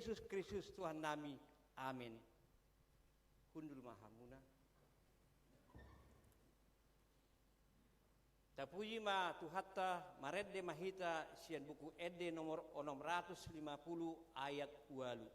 Yesus Kristus Tuhan nami. Amin. Hundul mahamuna. Tapuji ma tuhatta maredde mahita sian buku ede nomor 650 ayat 2.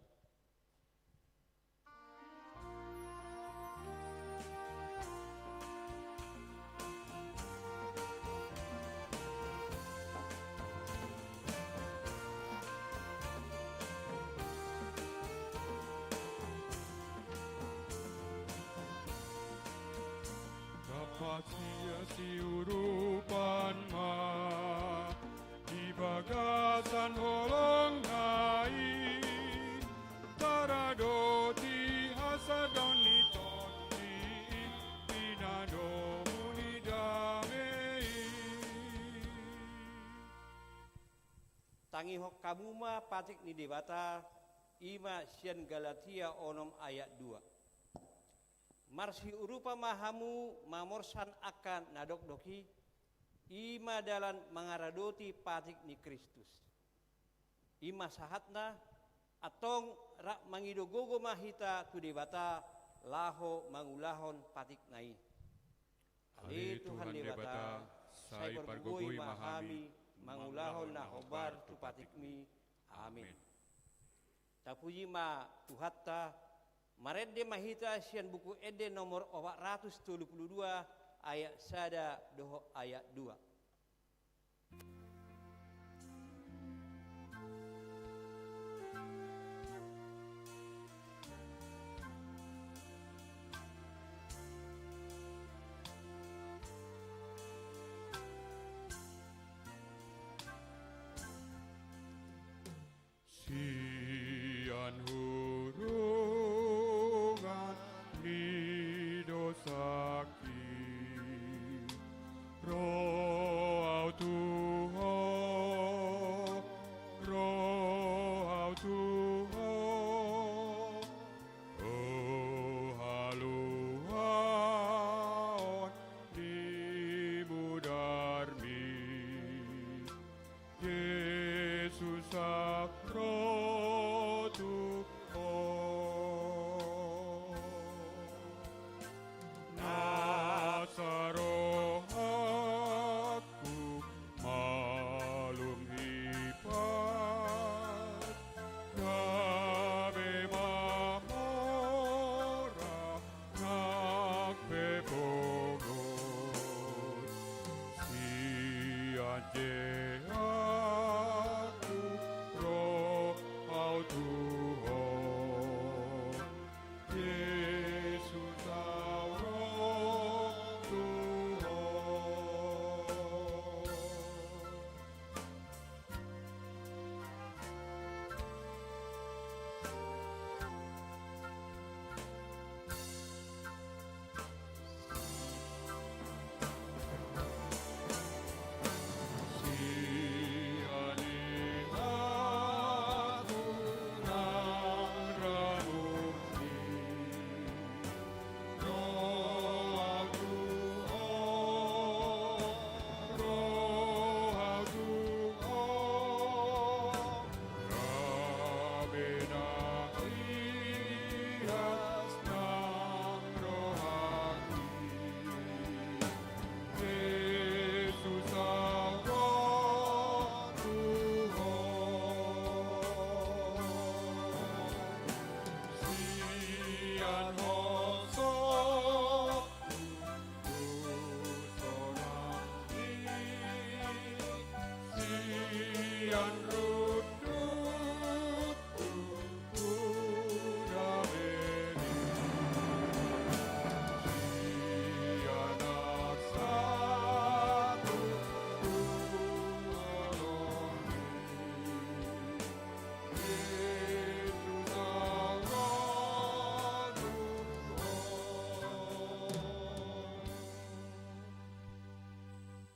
Sia siurupan ma di bagasan holong ngai taradoti hasadoni toti pinado munidamei tangi hok kamuma patik ni dewata ima sian Galatia onom ayat 2. Marsi urupa mahamu mamorsan akan nadok-doki ima dalan mangaradoti patik ni Kristus. Ima sahatna atong rak mangidogogo mahita tu debata laho mangulahon patik nai. Ale Tuhan debata saya bergugui mahami mangulahon na hobar tu patikmi. Amin. Tapuji ma tuhatta Maredde mahita sian buku ede nomor 472 ayat sada doho ayat 2. Sian hurungan ni dosaki roh Tuho oh haluan di budarmi Yesus sakro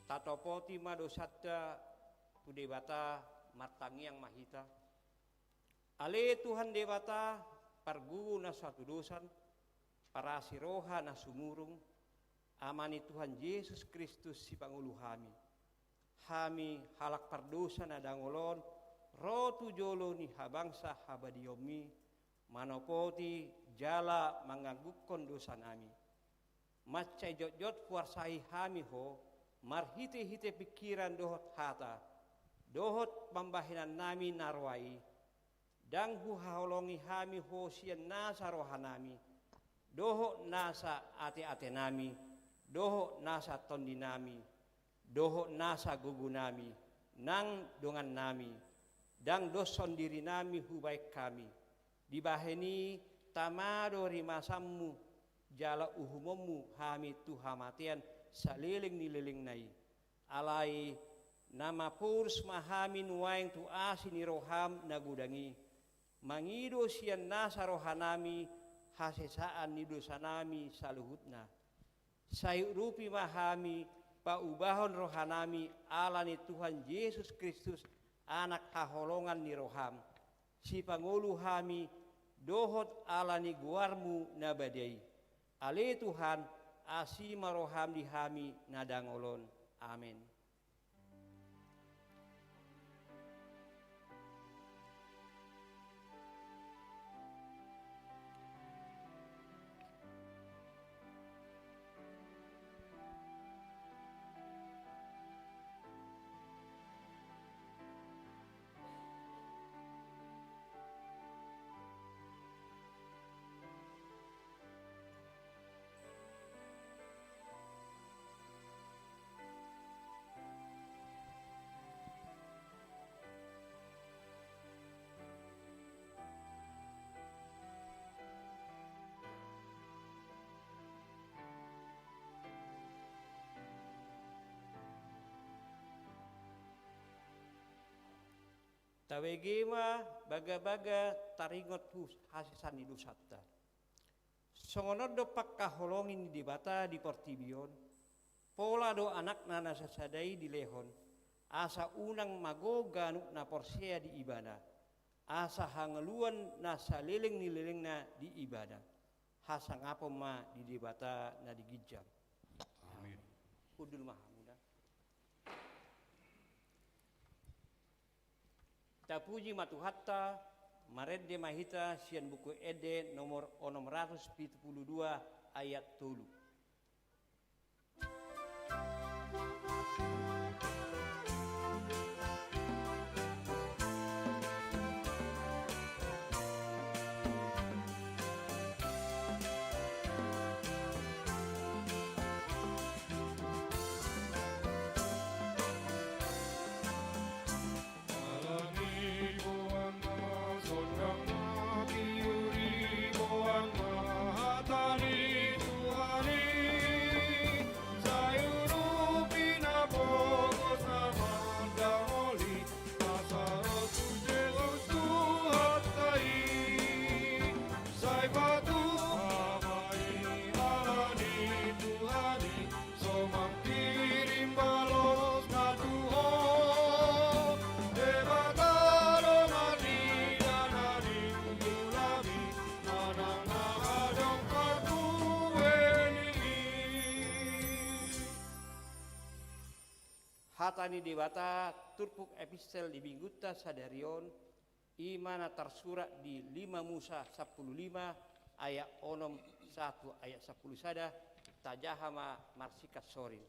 Tatopo tima dosata tu debata martangi yang mahita. Ale Tuhan debata pargugu na satu dosan para siroha na sumurung amani Tuhan Yesus Kristus si pangulu hami halak pardosa na dangolon rotu jolo ni habangsa habadiomi manopoti jala mangagukon dosa nami. Macai jot-jot kuarsai hami ho, marhite-hite pikiran dohot hata, dohot pambahinan nami narwai, dang huhaolongi hami ho sian nasa rohanami, dohot nasa ate-ate nami, dohot nasa tondi nami, dohot nasa gugu nami, nang dongan nami, dang doson diri nami hubaik kami, dibaheni tamado rimasammu, jala uhumomu hami tuhamatian saliling nililing nai alai nama purs mahamin waing tu asini roham nagudangi mangido sian nasa rohanami hasesaan ni dosanami saluhutna sayurupi mahami paubahon rohanami alani Tuhan Yesus Kristus anak haholongan ni roham si pangulu hami dohot alani guarmu nabadai Ale Tuhan asi maroham di hami nadangolon. Amin. Tawegema baga-baga taringot hus hasisan hidup sabta. Songonod do pakkaholongin di bata di portibion, pola do anak nana sasadai di lehon, asa unang magoga nuk na porsea di ibadah, asa hangeluan na saliling nililing na di ibadah, hasa ngapo ma di bata na di gijang. Amin. Udul mahamuda. Tapuji matuhatta maredde mahita sian buku ede nomor 672 ayat 3. Hatani dewata turpuk epistel di Bingguta sadarion imana tersurat di 5 Musa 15 ayat 1 ayat 10 sada tajahama marsikat sorin.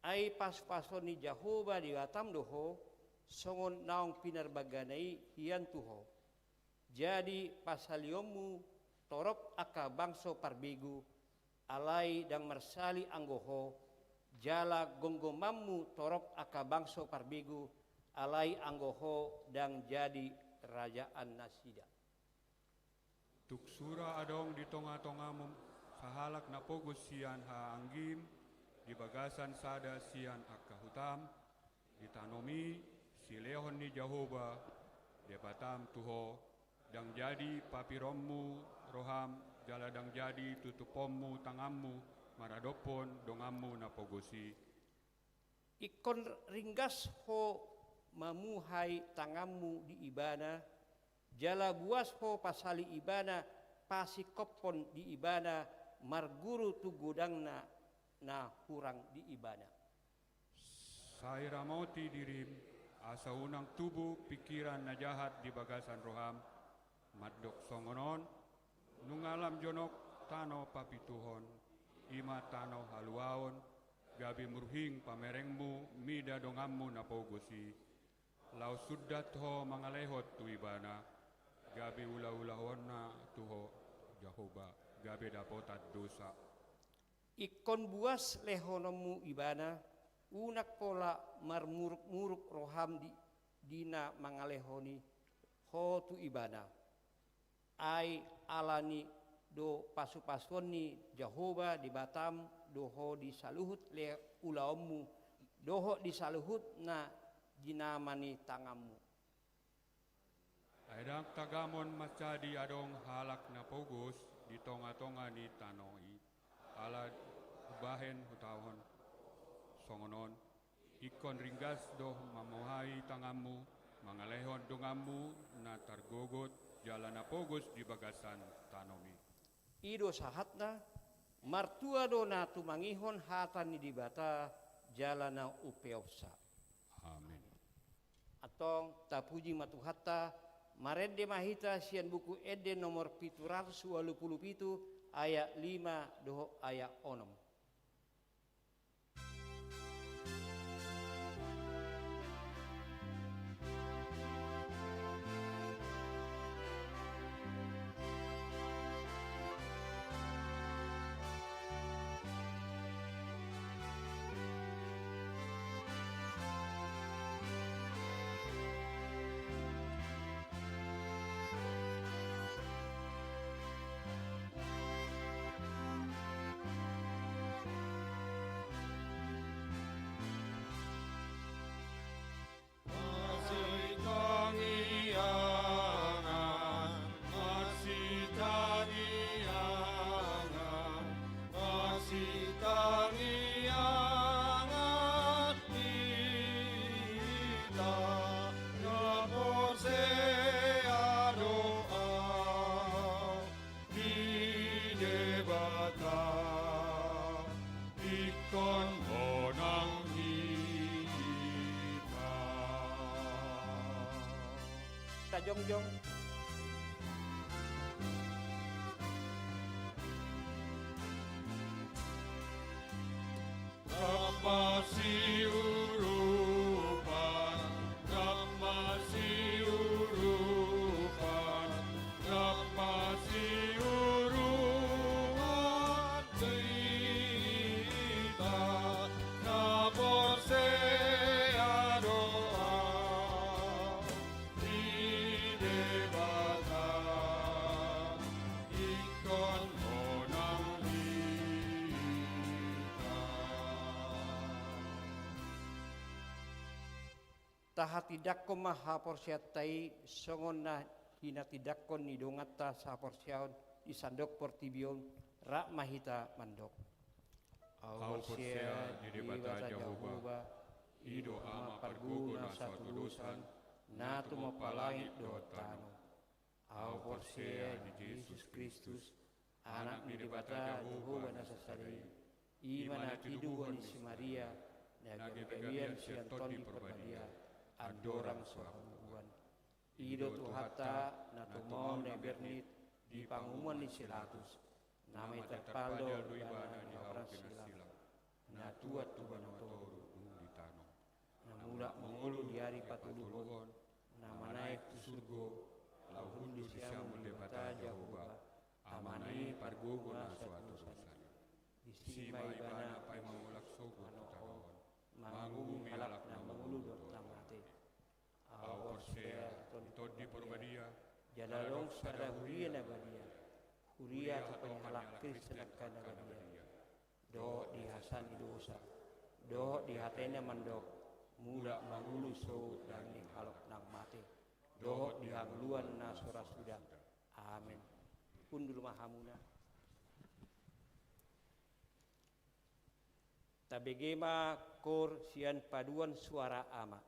Ai pas-pasoni Jahoba di watam doho songon naong pinarbaganai hian tuho. Jadi pasaliomu torop aka bangso parbegu alai dang marsali anggoho jala gonggomammu torop aka bangso parbegu alai anggoho dang jadi kerajaan nasida. Tuk sura adong di tonga-tonga sahalak na pogos sian haanggim di bagasan sada sian aka hutam ditanomi si lehon ni Jahoba debatam tuho dang jadi papirommu roham jala dang jadi tutupommu tangammu maradopon dongammu na pogosi. Ikon ringgas ho mamuhay tangammu di ibana, jala buas ho pasali ibana, pasikopon di ibana, marguru tu gudang na hurang di ibana. Saira mauti dirim asa unang tubuh pikiran na jahat di bagasan roham, maddok songonon, nungalam jonok tano papituhon, ima tano haluaon, gabi murhing pamerengmu, mida dongammu na pogosi, lau suddat ho mangalehot tu ibana, gabi ula-ulahon na tuho Jahoba, gabi dapotat dosa. Ikon buas lehonomu ibana, unak pola marmuruk-muruk roham dina mangalehoni ho tu ibana. Ai alani do pasu-pasoni Jahoba di Batam doho di saluhut le ulaomu doho di saluhut na jinamani tangamu. Aidang tagamon macadi adong halak na pogos di tonga-tonga ni tanoi ala bahen hutahon songonon ikon ringgas doh mamuhai tangamu mangalehon dongamu na targogot jalan na pogos di bagasan tanomi. Ido sahatna martua do na tumangihon hatan ni dibata jalana upeopsa. Amin. Atong tapuji matuhatta marende mahita sian buku ede nomor 787 ayat 5 doho ayat 6. Jongjong tahatidakkon maha porsiatai songon na hinatidakkon ni dongatta sa porsiaon di sandok portibion rak mahita mandok. Au porsia di debata Jahoba, ido ama parguna satu dosan, natu mapalangit do tano. Au porsia di Yesus Kristus, anak di debata Jahoba nasasadai, imana tiduhon si Maria, nagabian sianton di perbadia, andorang sohamuan. Ido tuhata natumon nebernit di pangumuan di silatus, namai terpaldo ibana di orang silam, natuat tubana toru di tanah. Namula mengulu di hari patuluhon, nama naik tu surgo, lauhun di siam debata Jahoba, amanai pargogona suatu dosan. Sima ibana pai mengulak sogo tanohon, mangumi alak na mengulu dot tamate. Awor sea tod di perbadia, jalalong sada huria na badia, huria kapanyahalak Kristen kana badia. Do di hasan dosa, do di hatena mandok, mula mangulu so dan di halok nang mate, do di hangluan na sora sudah. Amin. Pundul mahamuna. Tabegema kor sian paduan suara ama.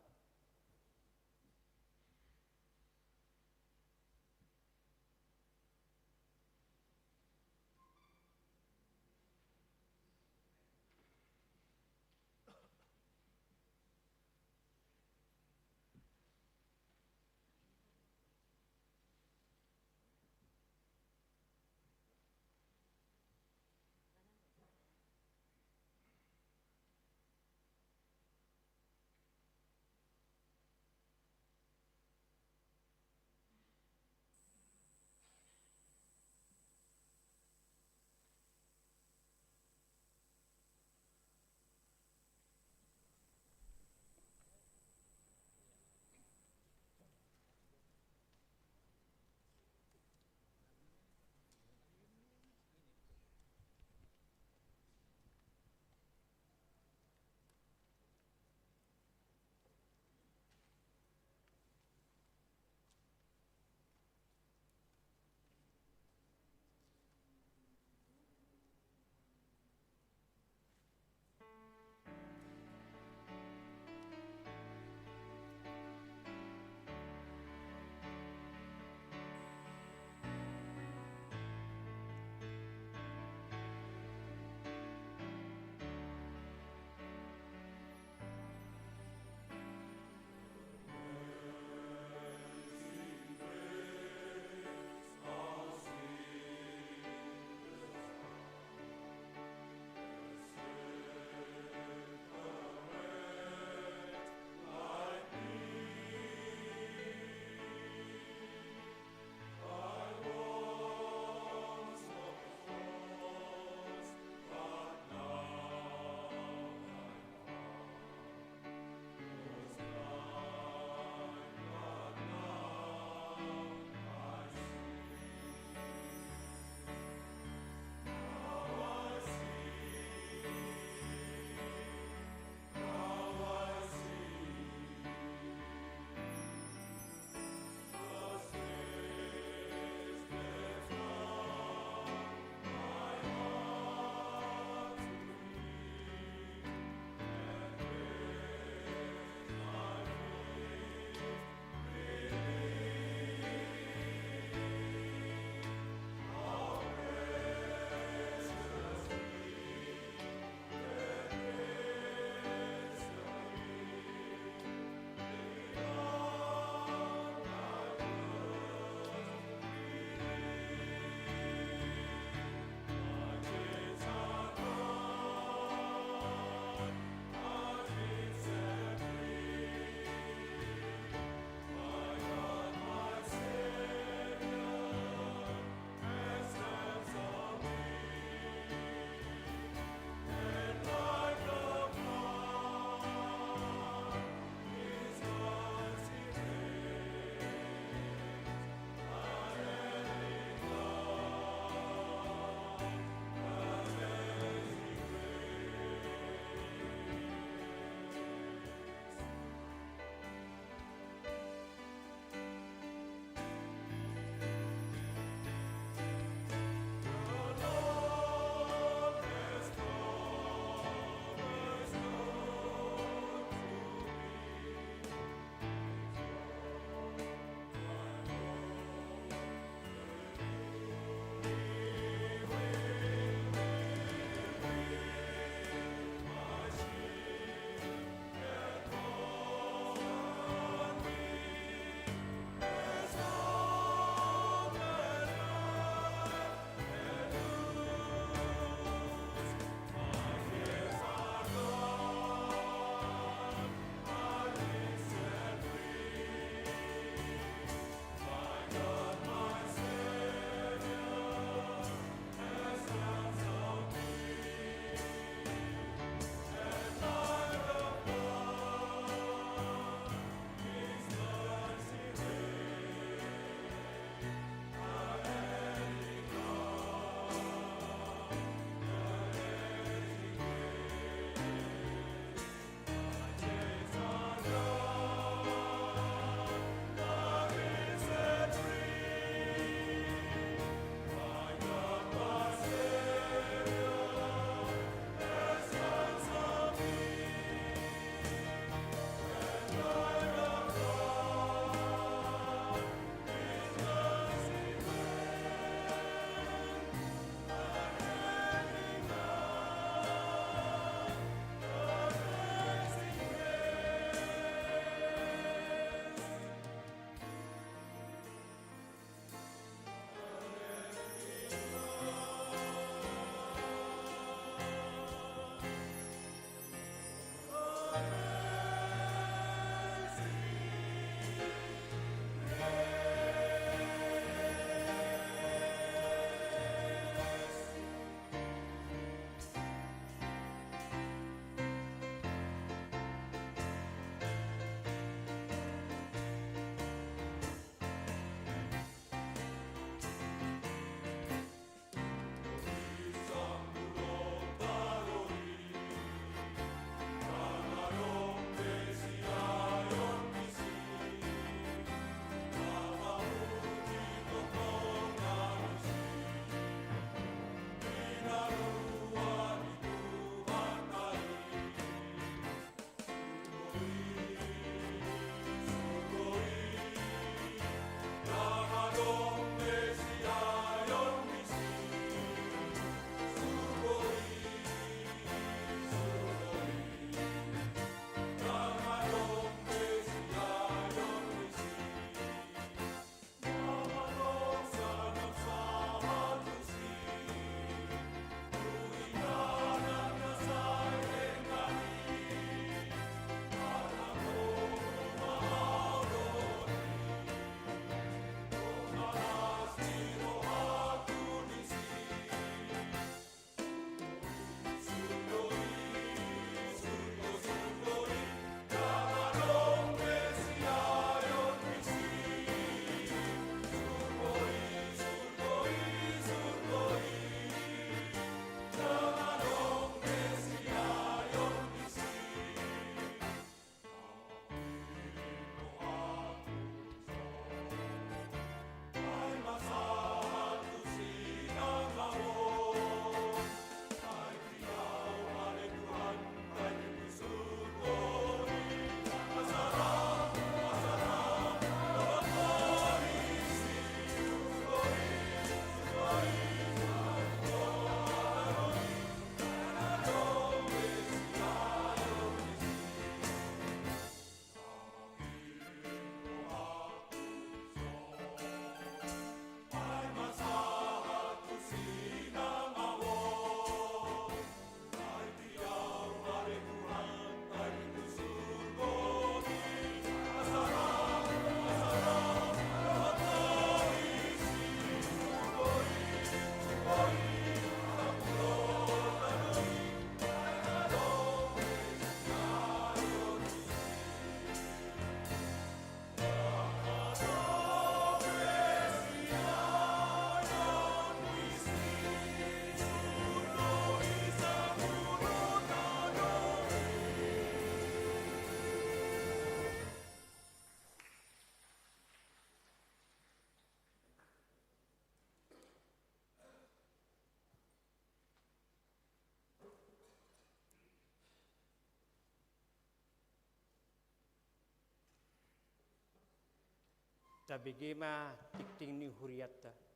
tabigema tikting ni huriatta.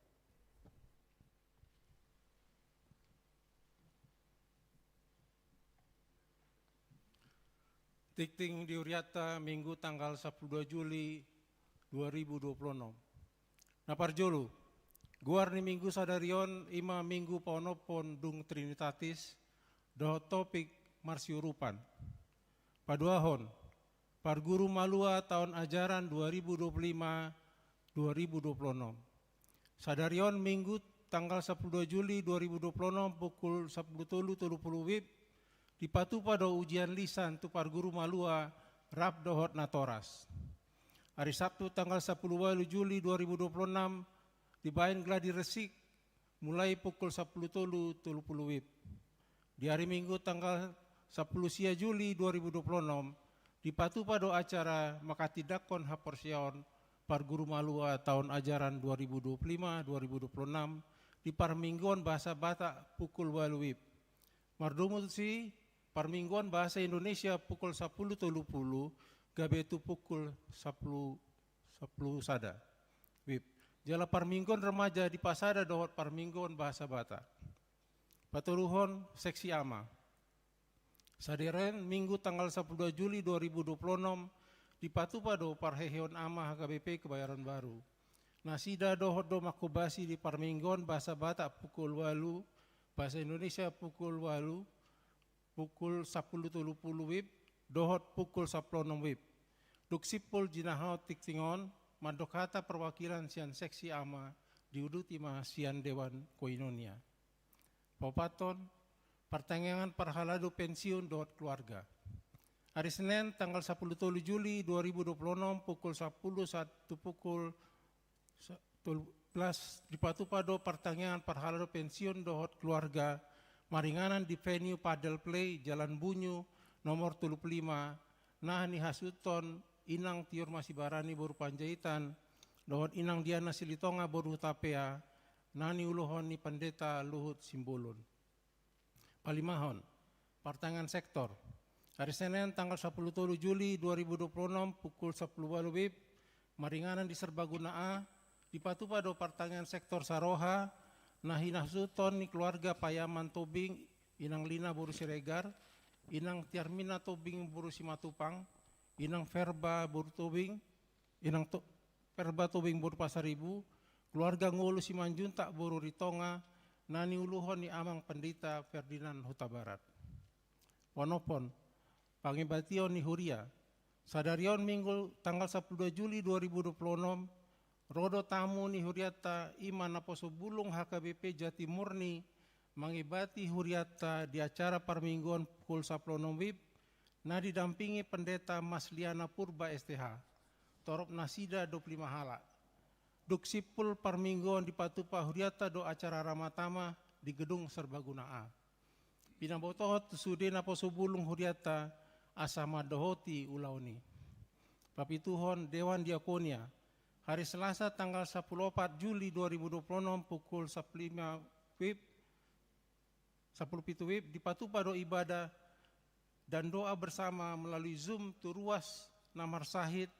Tikting di Uriata Minggu tanggal 12 Juli 2026. Naparjolo, guar ni Minggu sadarion ima Minggu ponopon dung Trinitatis doh topik marsiurupan. Paduahon, Parguru Malua tahun ajaran 2025-2026. Sadarion Minggu tanggal 12 Juli 2026 pukul 10.30 WIB dipatu pada ujian lisan tu Parguru Malua Rab Dohot Natoras. Hari Sabtu tanggal 10 Juli 2026 dibain gladi resik mulai pukul 10.30 WIB. Di hari Minggu tanggal 10 Juli 2026 dipatu pada acara Makatidakon Haporsion Parguru Malua tahun ajaran 2025-2026 di Parmingguan Bahasa Batak pukul 8 WIB. Mardumusi Parmingguan Bahasa Indonesia pukul 10.30, gabetu pukul 10 sada. WIB. Jala Parmingguan Remaja di Pasada dohot Parmingguan Bahasa Batak. Paturuhon Seksi Ama. Sadiren Minggu tanggal 10 Juli 2026 dipatu pado Parheheon Ama HKBP Kebayoran Baru. Nasida dohot do makubasi di Parmingguan Bahasa Batak pukul 8, Bahasa Indonesia pukul 8, pukul 10.30 WIB, dohot pukul 10.06 WIB. Duksipul jinahau tiktingon, mandokata perwakilan sian Seksi Ama diuduti sian Dewan Koinonia. Paupaton, pertanyaan perhaladu pensiun dohot keluarga. Hari Senin tanggal 10 Juli 2026 pukul 10.01 pukul 12 dipatu pado pertanyaan perhaladu pensiun dohot keluarga maringanan di venue Padel Play Jalan Bunyu nomor 35 nah ni hasuton inang tiur masih barani boru Panjaitan dohot inang Diana Silitonga boru Tapea nani uluhon ni Pendeta Luhut Simbolon. Palimahon, pertanyaan sektor. Hari Senin tanggal 10 Juli 2026 pukul 10 WIB maringanan di Serbaguna A dipatu pada pertanyaan sektor Saroha Nahinah Suton ni keluarga Payaman Tobing, Inang Lina Boru Siregar, Inang Tiarmina Tobing Boru Simatupang, Inang Verba Boru Tobing, Verba Tobing Boru Pasaribu, keluarga Ngulu Simanjuntak Boru Ritonga, nani uluhon ni Amang Pendeta Ferdinand Huta Barat. Wanopon, pangibation ni Huria, sadarion Minggu tanggal 10 Juli 2026, rodo tamu ni Huriata Iman Aposo Bulung HKBP Jati Murni mengibati Huriata di acara Parmingguan pukul 10 WIB na didampingi Pendeta Masliana Purba STH Torop Nasida 25 Hala. Duksipul Parmingguan di Patupa Huriata do acara Ramatama di Gedung Serbaguna A. Pinabotohot Sudin Aposo Bulung Huriata Asama Dohoti Ulauni. Papituhon Dewan Diakonia hari Selasa tanggal 14 Juli 2026 pukul 15 WIB 10 WIB dipatu pada ibadah dan doa bersama melalui Zoom turuas namar sahid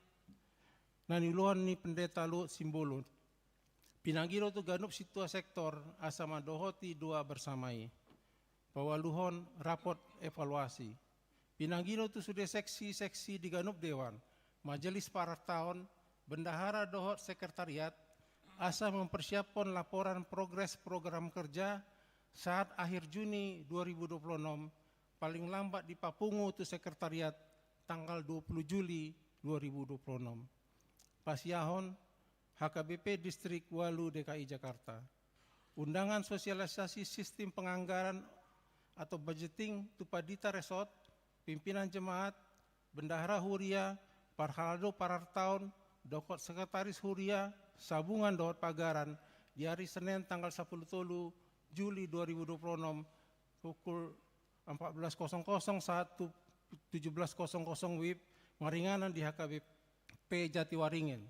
naniluan ni Pendeta Luhut Simbolon. Pinanggilo tu ganup situa sektor asama dohoti doa bersamai. Pawaluhon raport evaluasi. Pinanggilo tu sudah seksi-seksi di ganup dewan. Majelis para tahun Bendahara dohot sekretariat asa mempersiapkan laporan progres program kerja saat akhir Juni 2026 paling lambat di Papungu tu sekretariat tanggal 20 Juli 2026. Pasiahon HKBP Distrik Walu DKI Jakarta. Undangan sosialisasi sistem penganggaran atau budgeting Tupadita Resort, pimpinan jemaat, Bendahara Huria, Parhalado Parartaun, Dokot Sekretaris Huria, Sabungan Dohot Pagaran di hari Senin tanggal 10 Juli 2026 pukul 14.00 saat 17.00 WIB maringanan di HKBP Jatiwaringin.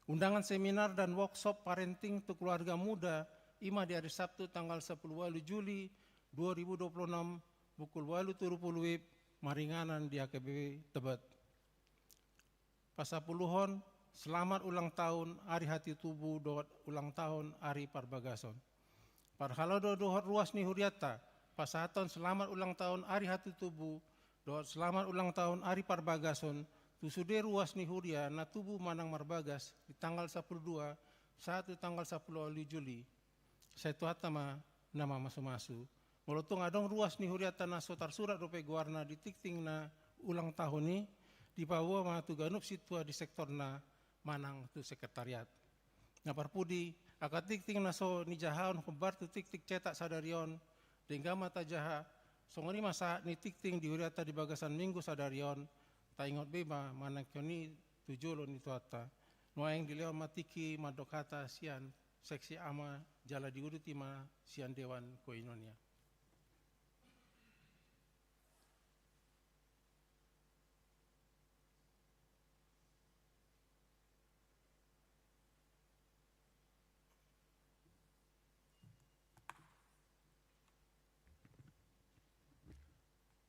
Undangan seminar dan workshop parenting untuk keluarga muda ima di hari Sabtu tanggal 10 Juli 2026 pukul 8.30 WIB maringanan di HKBP Tebet. Pasapuluhon selamat ulang tahun Ari Hati Tubuh dohot ulang tahun Ari Parbagason. Parhalodo dohot ruas ni huriata, pasaton selamat ulang tahun Ari Hati Tubuh dohot selamat ulang tahun Ari Parbagason, tusude ruas ni huria na tubuh manang marbagas di tanggal 12, satu tanggal 10 Juli. Saya tuhatama nama masu-masu. Molotong adong ruas ni huriata na sotar surat rupe guarna di tikting na ulang tahun ni, di bawah ma tu ganup situa di sektor na manang tu sekretariat. Na parpudi akat tikting na so ni jahaon kubar tu tik-tik cetak sadarion, dengga mata jaha, songoni masa ni tikting di huriata di bagasan minggu sadarion, taingot beba manang kyoni tujulo ni tuata. Noaeng dileo matiki madokata sian seksi ama jala diuruti ma sian dewan koinonia.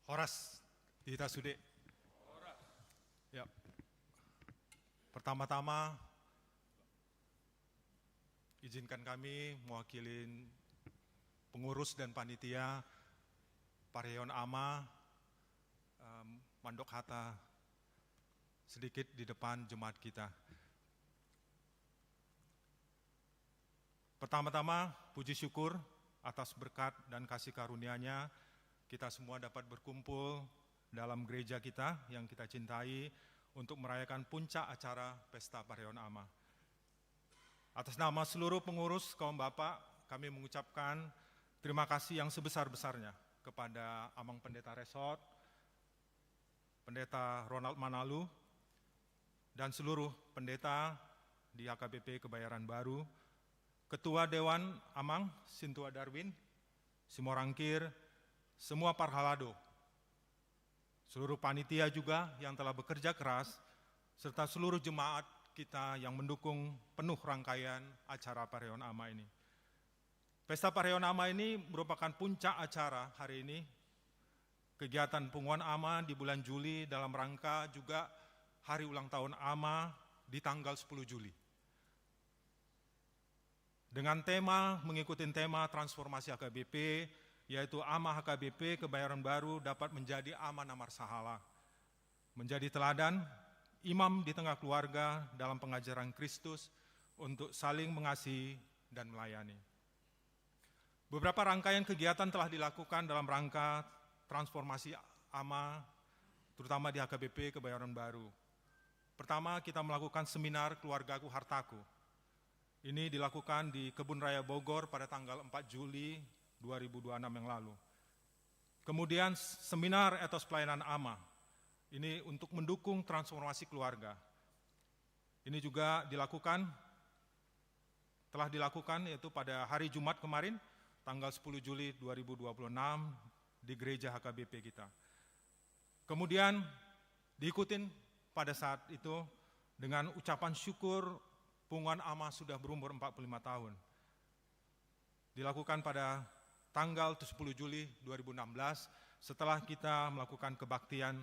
Horas, Dita Sude. Ya. Pertama-tama, izinkan kami mewakili pengurus dan panitia Parihon Ama Mandok Hata sedikit di depan jemaat kita. Pertama-tama, puji syukur atas berkat dan kasih karunia-Nya, kita semua dapat berkumpul dalam gereja kita yang kita cintai untuk merayakan puncak acara Pesta Parihon Ama. Atas nama seluruh pengurus kaum bapak, kami mengucapkan terima kasih yang sebesar-besarnya kepada Amang Pendeta Resort, Pendeta Ronald Manalu, dan seluruh pendeta di HKBP Kebayoran Baru, Ketua Dewan Amang Sintua Darwin, Simorangkir, semua parhalado, seluruh panitia juga yang telah bekerja keras, serta seluruh jemaat kita yang mendukung penuh rangkaian acara Parihon Ama ini. Pesta Parihon Ama ini merupakan puncak acara hari ini, kegiatan Punguan Ama di bulan Juli dalam rangka juga hari ulang tahun Ama di tanggal 10 Juli. Dengan tema, mengikuti tema transformasi HKBP, yaitu Ama HKBP Kebayoran Baru dapat menjadi Ama Namar Sahala, menjadi teladan imam di tengah keluarga dalam pengajaran Kristus untuk saling mengasihi dan melayani. Beberapa rangkaian kegiatan telah dilakukan dalam rangka transformasi Ama, terutama di HKBP Kebayoran Baru. Pertama, kita melakukan seminar Keluargaku Hartaku. Ini dilakukan di Kebun Raya Bogor pada tanggal 4 Juli 2026 yang lalu. Kemudian seminar etos pelayanan Ama, ini untuk mendukung transformasi keluarga. Ini juga telah dilakukan yaitu pada hari Jumat kemarin, tanggal 10 Juli 2026 di gereja HKBP kita. Kemudian diikutin pada saat itu dengan ucapan syukur Punguan Ama sudah berumur 45 tahun. Dilakukan pada tanggal 10 Juli 2016 setelah kita melakukan kebaktian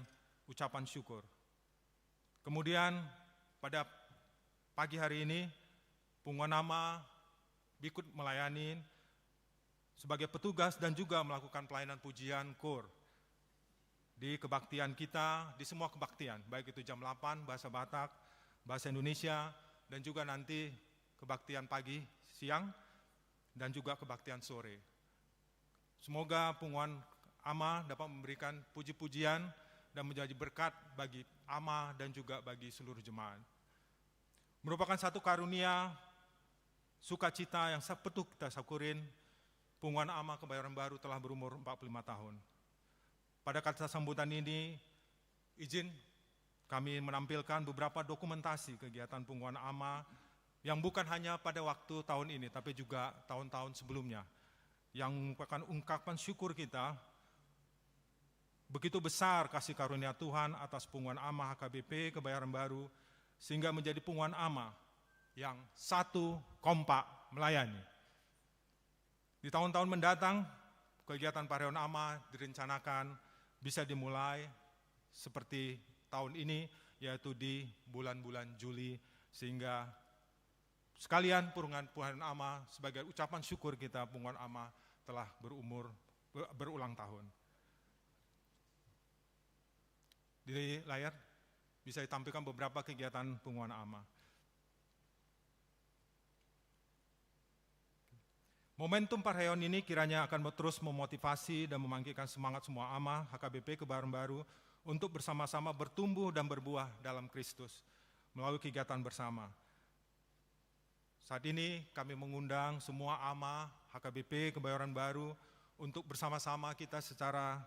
ucapan syukur. Kemudian pada pagi hari ini Punguan Ama ikut melayani sebagai petugas dan juga melakukan pelayanan pujian KUR di kebaktian kita, di semua kebaktian, baik itu jam 8 bahasa Batak, bahasa Indonesia, dan juga nanti kebaktian pagi, siang, dan juga kebaktian sore. Semoga Punguan Ama dapat memberikan puji-pujian dan menjadi berkat bagi Ama dan juga bagi seluruh jemaat. Merupakan satu karunia, sukacita yang sepenuh kita syukurin, Punguan Ama Kebayoran Baru telah berumur 45 tahun. Pada kata sambutan ini, izin kami menampilkan beberapa dokumentasi kegiatan Punguan Ama yang bukan hanya pada waktu tahun ini, tapi juga tahun-tahun sebelumnya, yang merupakan ungkapan syukur kita, begitu besar kasih karunia Tuhan atas Punguan Ama HKBP Kebayoran Baru, sehingga menjadi Punguan Ama yang satu, kompak, melayani. Di tahun-tahun mendatang, kegiatan Parihon Ama direncanakan bisa dimulai seperti tahun ini, yaitu di bulan-bulan Juli Sehingga sekalian Purungan Ama sebagai ucapan syukur kita Purungan Ama telah berulang tahun. Di layar bisa ditampilkan beberapa kegiatan Purungan Ama. Momentum Parheon ini kiranya akan terus memotivasi dan membangkitkan semangat semua ama HKBP Kebayoran Baru untuk bersama-sama bertumbuh dan berbuah dalam Kristus melalui kegiatan bersama. Saat ini kami mengundang semua ama HKBP Kebayoran Baru untuk bersama-sama kita secara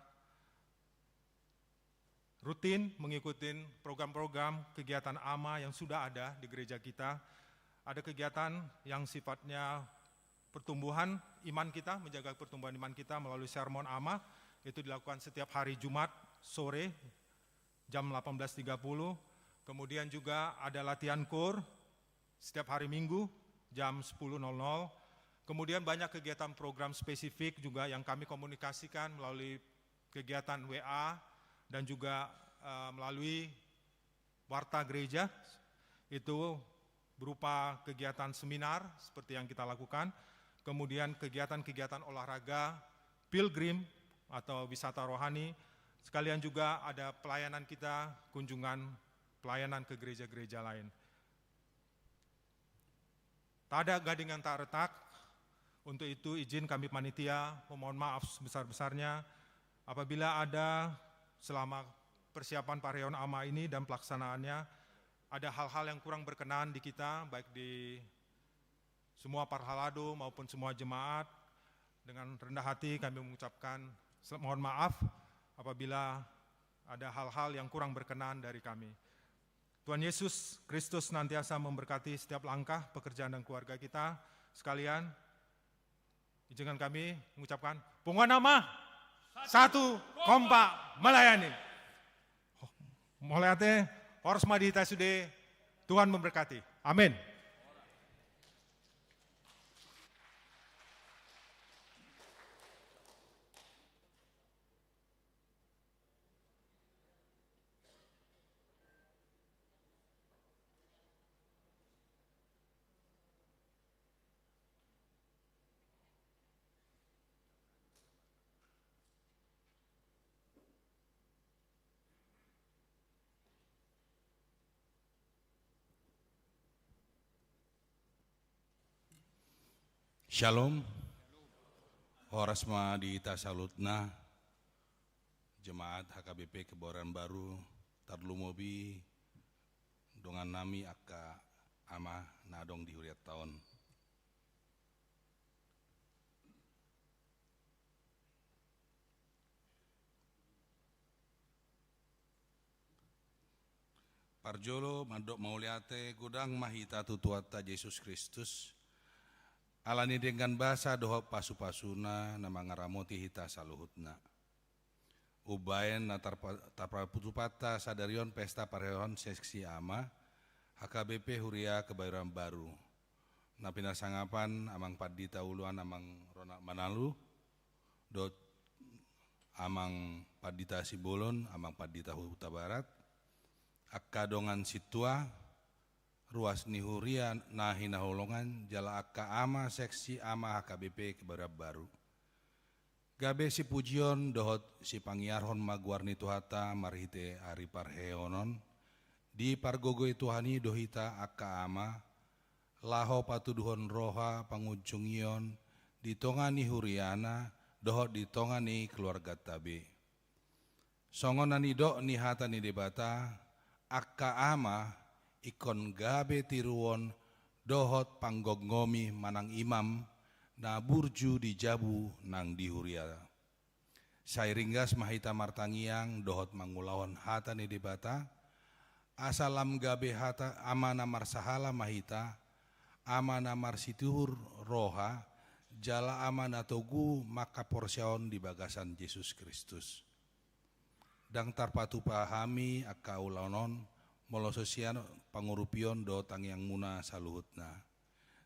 rutin mengikuti program-program kegiatan ama yang sudah ada di gereja kita. Ada kegiatan yang sifatnya pertumbuhan iman kita, menjaga pertumbuhan iman kita melalui sermon ama, itu dilakukan setiap hari Jumat sore jam 18.30. Kemudian juga ada latihan KUR setiap hari Minggu jam 10.00. Kemudian banyak kegiatan program spesifik juga yang kami komunikasikan melalui kegiatan WA dan juga melalui warta gereja. Itu berupa kegiatan seminar seperti yang kita lakukan. Kemudian kegiatan-kegiatan olahraga, pilgrim atau wisata rohani, sekalian juga ada pelayanan kita, kunjungan pelayanan ke gereja-gereja lain. Tak ada gading yang tak retak, untuk itu izin kami panitia memohon maaf sebesar-besarnya apabila ada selama persiapan Parheon Ama ini dan pelaksanaannya, ada hal-hal yang kurang berkenan di kita, baik di semua parhalado maupun semua jemaat. Dengan rendah hati kami mengucapkan mohon maaf apabila ada hal-hal yang kurang berkenan dari kami. Tuhan Yesus Kristus senantiasa memberkati setiap langkah pekerjaan dan keluarga kita sekalian. Izinkan kami mengucapkan Purungan Ama satu kompak melayani. Mulai Horos Madita Sude, Tuhan memberkati. Amin. Shalom, Horas Madita Salutna, Jemaat HKBP Kebayoran Baru, Tarlumobi, Dongan Nami Akka Ama Nadong di Huriat Tahun. Parjolo Mandok Mauliate Gudang Mahita Tutuata Yesus Kristus, alani dengan bahasa doho pasu-pasuna nama ngaramoti hita saluhutna. Ubayan na tarputupata sadarion pesta Parheon seksi ama HKBP Huria Kebayoran Baru. Na pinasangapan amang Padita Uluan amang Rona Manalu dot amang Padita Sibolon amang Padita Huta Barat. Akka dongan situa ruas nihuria nahi naholongan jala akka ama seksi ama HKBP Kebayoran Baru. Gabe si pujion dohot si pangiarhon maguarni tuhata marhite hari Parheonon di pargogo tuhani dohita akka ama laho patuduhon roha pangujungion di tongani huriana dohot di tongani keluarga tabe. Songonani do ni hata ni debata akka ama ikon gabe tiruon dohot panggogomi manang imam na burju di jabu nang dihuria. Sairinggas mahita martangiang dohot mangulawon hata ni debata asalam gabe hata amana marsahala mahita amana marsituhur roha jala amana togu maka porsyaon di bagasan Yesus Kristus. Dang tarpatu pahami akka ulanon molososian pangurupion do tangyang muna saluhutna.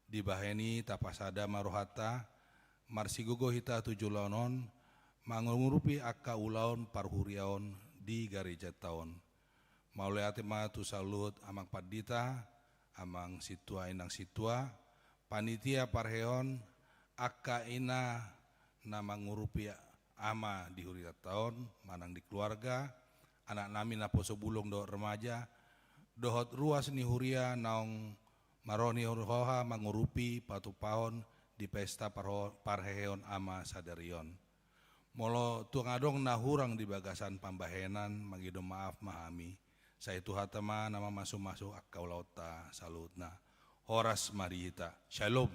Di baheni tapasada marohata marsigogo hita tujulaonon mangurupi akka ulaon parhuriaon di gereja taon. Mauleate matu saluhut amang Padita amang situa inang situa, panitia parheon, akka ina na mangurupi ama di huriat tahun, manang di keluarga, anak nami na poso bulong do remaja, dohot ruas ni huria naong maroni roha mangurupi patupahon di pesta parheon ama sadarion. Molo tuangadong na hurang di bagasan pambahenan magido maaf mahami. Sa itu hatama nama masuk-masuk akkau lauta salutna. Horas marita. Shalom.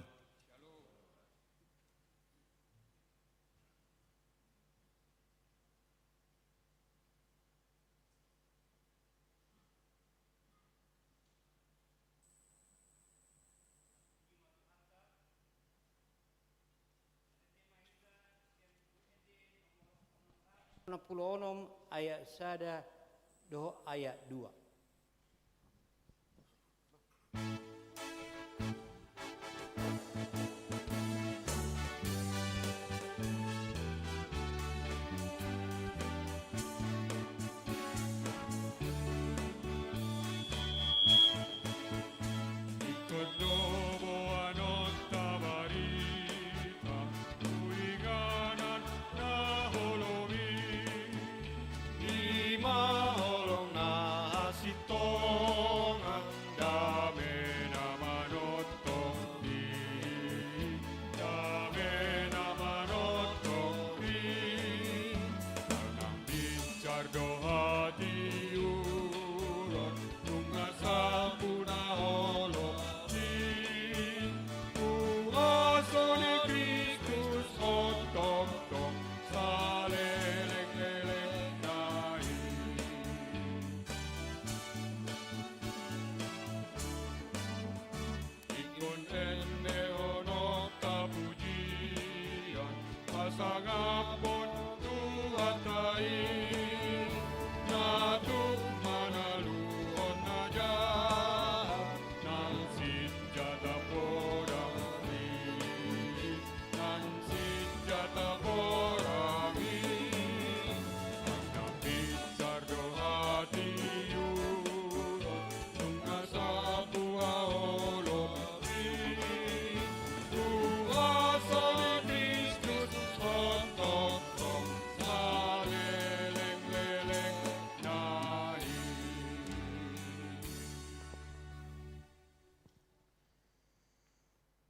Onom ayat sada doh ayat 2.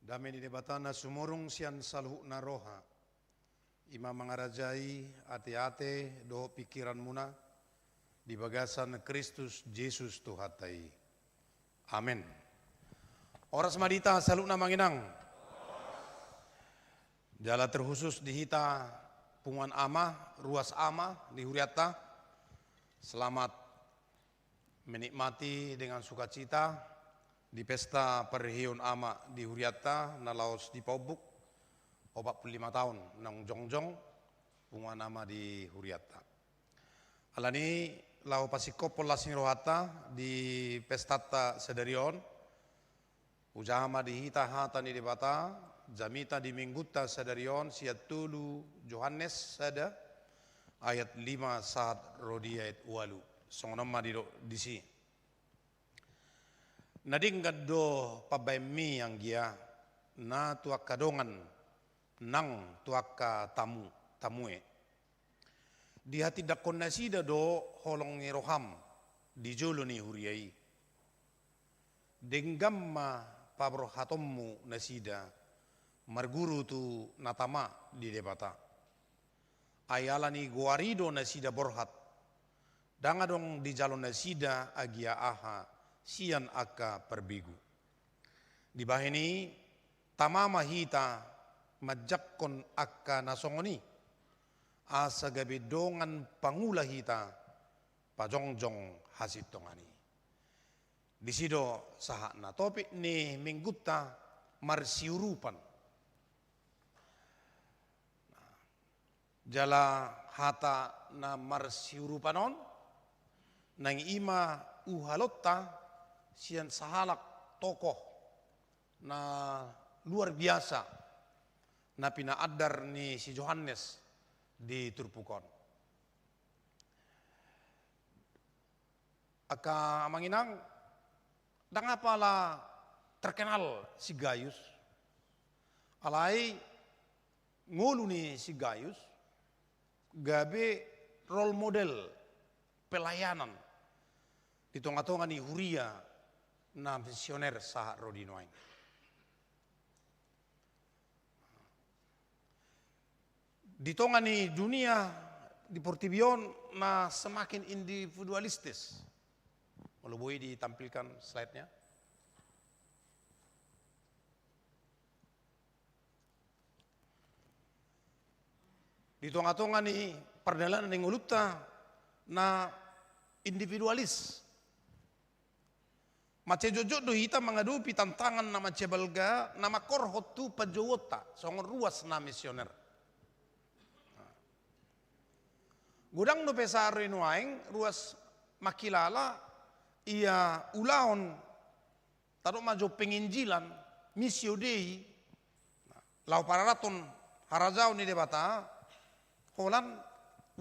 Dami di debatana sumurung sian salhu na roha. Ima mangarajai ate-ate do pikiran muna di bagasan Kristus Yesus Tuhatai. Amin. Oras madita salhu na manginang. Jala terkhusus di hita pungan ama, ruas ama di huriata. Selamat menikmati dengan sukacita di pesta perhiun ama di Huriata na laos di Paubuk 45 tahun nang jongjong pungan ama di Huriata. Alani lao pasikopol lasing rohata di pestata sedarion ujama di hita hata ni debata jamita di mingguta sedarion siatulu Johannes sada ayat 5 saat rodiat walu songonoma di si. Nadingad do pabaymi ang gia na tuak kadongan nang tuak ka tamue. Di hati dakon nasida do holong ni roham di jolo ni huriai. Denggam ma pabro hatommu nasida marguru tu natama di debata. Ayala ni guarido nasida borhat. Dangadong di jalon nasida agia aha. Sian aka perbigu. Di bahini tamama hita majakkon aka nasongoni asa gabidongan pangula hita pajongjong hasitongani. Di sido sahak na topik ni minggutta marsiurupan. Jala hata na marsiurupanon nang ima uhalotta sian sahalak tokoh na luar biasa na pinaadar ni si Johannes di Turpukon. Aka manginang Dan apalah terkenal si Gaius, alai ngulu ni si Gaius, gabe role model pelayanan di tengah-tengah ni huria na misioner sah rodinoain. Di tengah ni dunia di Portibion na semakin individualistis. Kalau boleh ditampilkan slide-nya. Di tengah-tengah ni perjalanan yang ulutta na individualis. Mace jojo do hita mengadupi tantangan nama cebalga nama korhot tu pajowota songon ruas na misioner. Gudang no pesaro inuaing ruas makilala ia ulaon tado majo penginjilan misio dei lau pararaton harajau ni debata holan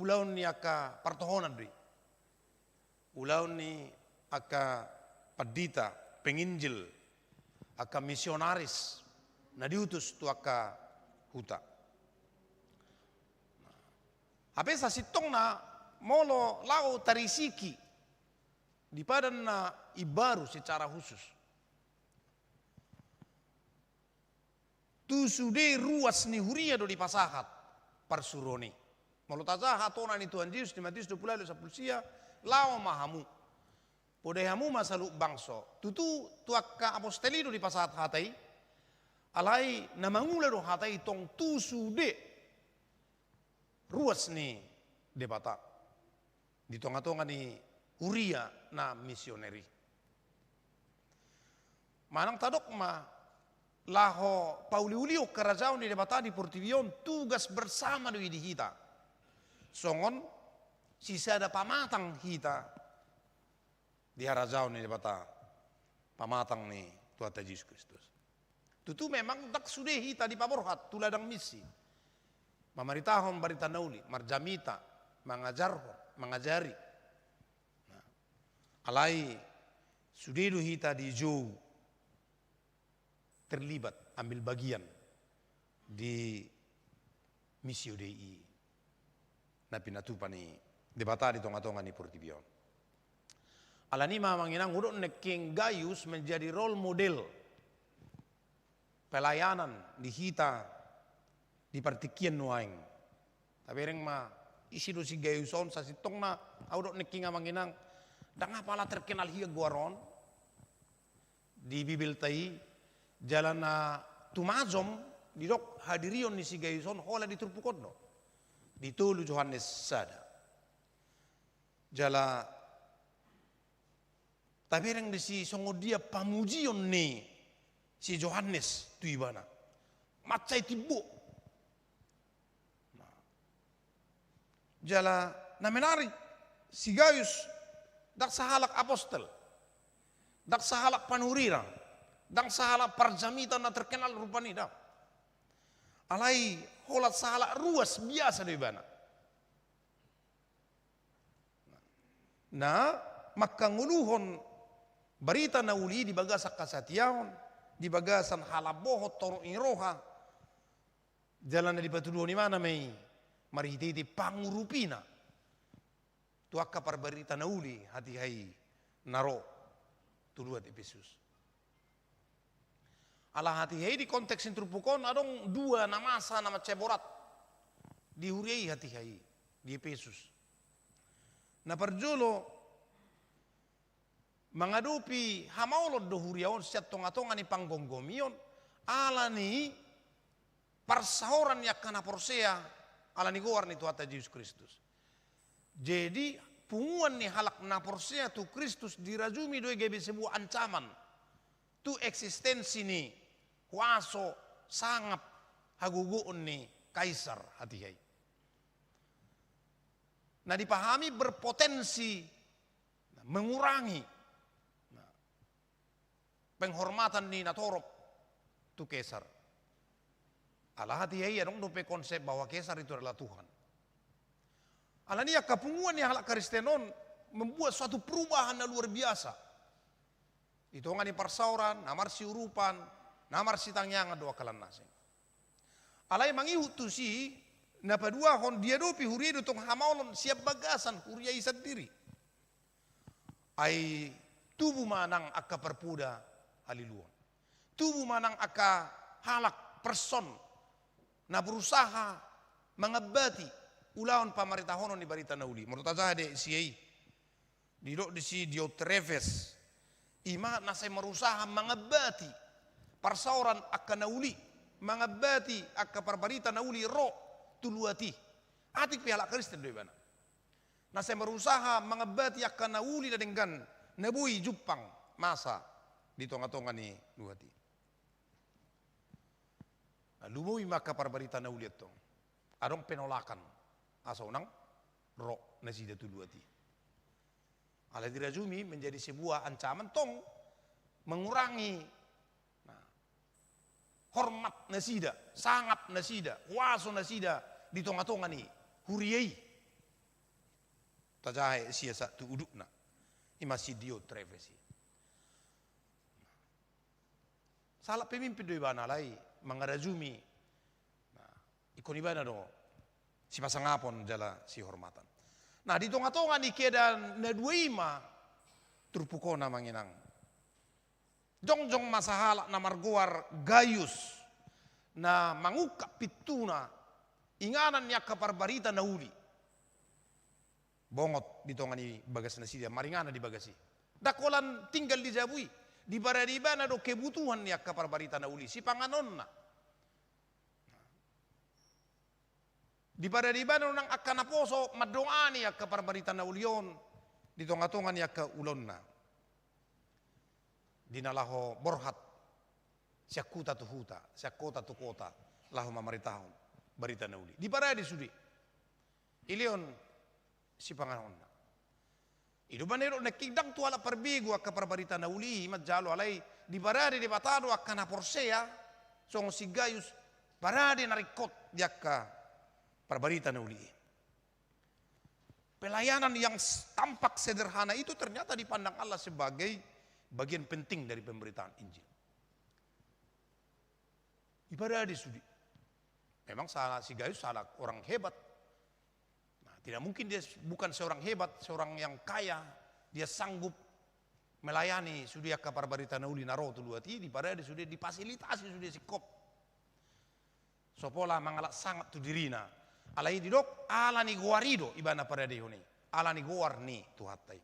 ulaon ni aka partohonan dei ulaon ni aka padita penginjil aka misionaris na diutus tu aka huta ape sa sitong na molo lau tarisiki di padan na ibaru secara khusus. Tu sude ruas ni huria do di pasahat parsuroni. Molo tazaha tona ni Tuhan Yesus di Matius 20 sapulsia lao mahamu. Podehamu masalu bangso. Tutu tuakka aposteli do di pasahat hatai. Alai na mangula do hatai tong tu sude ruas ni debata. Di tonga-tonga ni huria na misioneri. Manang tadok ma laho pauliulio kerajaan di debata di Portibion tugas bersama di hita. Songon sisa ada pamatang hita di harajaan di debata pamatang ni Tuhan Yesus Kristus. Tutu memang tak sudah hita di paborhat tuladang misi. Mamaritahon barita nauli marjamita mengajari. Alai sudedu hita di jauh terlibat ambil bagian di misio Dei na pinatupani debata di tonga-tonga ni Portibion. Alani manginang udok neking Gaius menjadi role model pelayanan di hita di partikian nuaing. Tapi reng ma isi do si Gaiuson sa sitong na udok neking manginang dan apalah terkenal hia guaron di Bibil tai jalan na tumazom di dok hadirion ni si Gaiuson hola di turpukodno di tulu Yohanes sada jala tabireng di si songo dia pamujion ni si Yohanes tu ibana macai tibu jala na menari si Gaius dak sahalak apostel, dak sahalak panurira, dak sahalak parjamitan na terkenal rupani dak. Alai holat sahalak ruas biasa di bana. Na makanguluhon berita na uli di bagasak kasatiaon, di bagasan halabohot toro iroha, jalan di patuduh ni mana mei, marihiti pangurupina. Tuaka parbarita nauli hati hai naro tuluat Efesus. Ala hati hai di konteks intrupukon adong dua namasa nama ceborat di huriai hati hai di Efesus. Na parjolo mengadupi hamaulod do huriaon siat tonga-tonga ni panggonggomion ala ni parsahoran yakana porsea ala ni goar ni Tuhan Yesus Kristus. Jadi punguan ni halak na porsea tu Kristus dirajumi do gebe sebuah ancaman tu eksistensi ni kuaso sangap haguguon ni kaisar hati hai. Nah dipahami berpotensi mengurangi penghormatan ni natorop tu kaisar. Ala hati hai dong dope konsep bahwa kaisar itu adalah Tuhan. Alania kapunguan yang halak Kristenon membuat suatu perubahan yang luar biasa. Ditongan di persauran, namar si urupan, namar si tangyanga doa kalan naseng. Alai mangihut tu si, napa dua hon dia dopi huri tong hamaulon siap bagasan huria isat diri. Ai tubuh manang akka perpuda haliluan. Tubuh manang akka halak person na berusaha mengebati ulawan pamaritahonon di barita nauli. Menurut aja de siai di si Diotrephes ima nasai merusaha mengebati persauran akka nauli, mengebati akka parbarita nauli ro tuluati. Atik pihak Kristen do ibana. Nasai merusaha mengebati akka nauli dengan nebui Jepang masa di tonga-tonga ni luati. Lumui maka parbarita nauli itu. Adong penolakan asal nang ro nasida tuluati. Ala dirajumi menjadi sebuah ancaman tong mengurangi hormat nasida, sangat nasida, waso nasida di tonga-tonga ni huriyai. Tajahe siasa tu udukna imasi Diotrephes. Salah pemimpin do ibana lai mengarajumi ikon ibana do si pasangapon jala si hormatan. Nah di tonga-tonga ni kedan na dua ima turpukona manginang. Jongjong masahala na margoar Gaius na manguka pituna inganan niya kaparbarita na uli. Bongot di tonga ni bagas na siya, maringana di bagasi. Dakolan tinggal di jabui, di baradiba na do kebutuhan niya kaparbarita na uli, si panganon na. Di baradiba na nang akanaposo, madoa niya kaparbarita na ulion, di tonga-tonga niya ka ulon na. Dinalaho borhat, siya kuta tu huta, siya kota tu kota, laho mamaritahon, barita na uli. Di baradi sudi, ilion, si panganon na. Ido banero nakigdang tu ala parbigo akka parbarita na uli majalo alay di barade di batado akka na porsea song si Gaius barade na rikot di akka parbarita na uli. Pelayanan yang tampak sederhana itu ternyata dipandang Allah sebagai bagian penting dari pemberitaan Injil. Ibadah di sudi. Memang salah si Gaius salah orang hebat. Tidak mungkin dia bukan seorang hebat, seorang yang kaya, dia sanggup melayani sudia kapar barita nauli naro tuluati di pada sudah difasilitasi sudah sikop. Sopola mangalak sangat tu dirina. Alai didok ala ni guarido ibana pada dehoni. Ala ni guar ni tuhatai.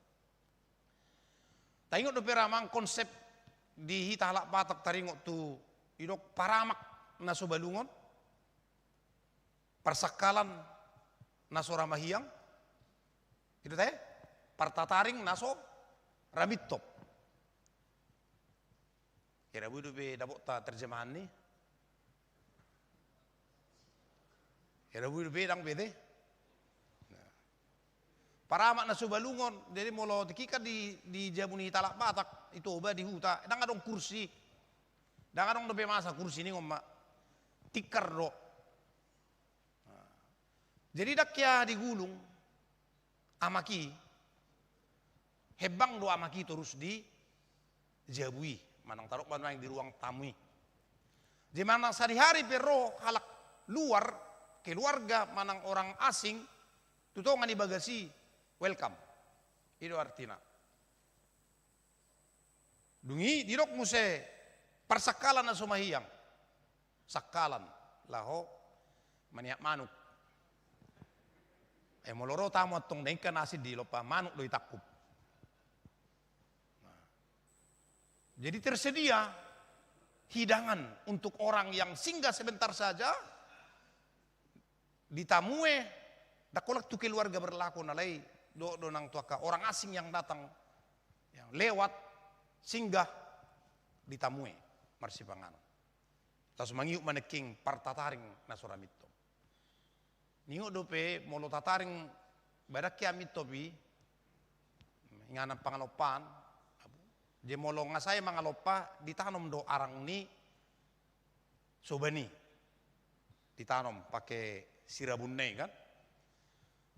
Taingok do peramang konsep di hitalak batak taringok tu idok paramak naso balungon. Persakalan naso ramahiyang, itu teh, partataring naso ramitop. Kira budu be dabok ta terjemahan ni. Kira budu be dang bede. Paramak naso balungon, jadi molo tikika di jabuni talak batak itu oba di huta, dang adong kursi, dang adong dobe masa kursi ni ngomma tikar do. Jadi dakya digulung amaki hebang do amaki terus di jabui manang tarok manang di ruang tamu. Di mana sehari-hari pero halak luar keluarga manang orang asing tutongan di bagasi welcome. Itu artinya. Dungi dirok muse persakalan na sumahiyang. Sakalan laho maniak manuk. Moloro tamu atong dengka nasi di lopa manuk do itakup. Jadi tersedia hidangan untuk orang yang singgah sebentar saja ditamue dakolak tu keluarga berlaku nalai do nang tuaka orang asing yang datang yang lewat singgah ditamue marsi pangan. Tas mangiuk maneking partataring nasoramito. Ningo dope molo tataring badak kiamit topi inganan pangalopan je molo ngasai mangalopa ditanam do arang ni sobani ditanam pakai sirabunne kan.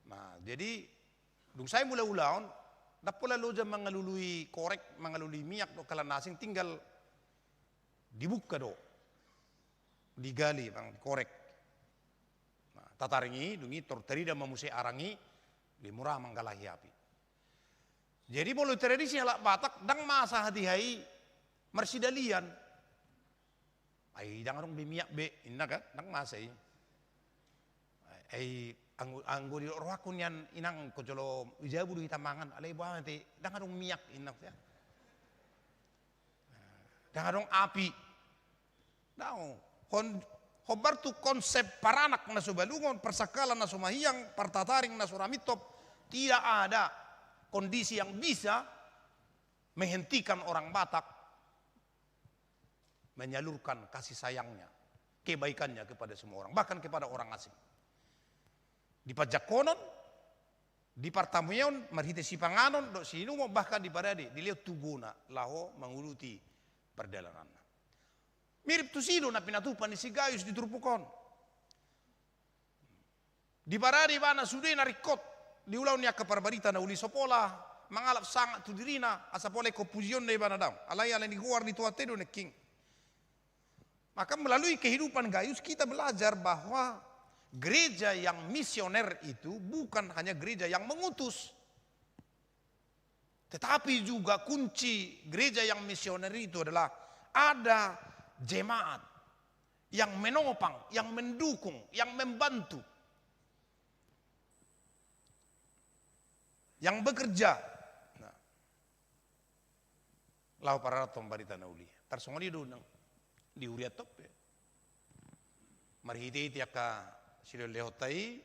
Nah jadi dung saya mula ulaon Dapola loja mengalului korek, mengalului minyak do kala nasing tinggal dibuka do. Digali bang korek. Nah, tataringi dungi torterida memusai arangi di murah manggalahi api. Jadi bolu tradisi halak Batak dang masa hati-hai mersidalian. Ai dang rong bimiak be inna kan dang masa i. Ai anggo di rohakun yan inang kojolo ijabu di tamangan alai bawa nanti dang rong miak inak ya. Dang rong api. Dang hobar tu konsep paranak na subalungon persakalan na sumahiyang partataring na suramitop tidak ada kondisi yang bisa menghentikan orang Batak menyalurkan kasih sayangnya, kebaikannya kepada semua orang, bahkan kepada orang asing. Di Pajakonon, di Partamuyon, marhite Sipanganon, do sinumo bahkan di Barade, di Leo Tuguna, laho menguluti perjalanan. Mirip tu sino na pinatupan ni si Gayus di Trupukon. Di Barade bana sudah narikot, di ulau niya kaparbarita na uli sopola, mangalap sangat tu dirina, asa pole kopusion na ibana daw. Alay ni guar di tuatedo na king. Maka melalui kehidupan Gayus kita belajar bahwa gereja yang misioner itu bukan hanya gereja yang mengutus. Tetapi juga kunci gereja yang misioner itu adalah ada jemaat yang menopang, yang mendukung, yang membantu. Yang bekerja. Nah. Lau para ratom barita nauli. Tarsongoli do nang di uriat top ya. Marhiti aka silo lehotai,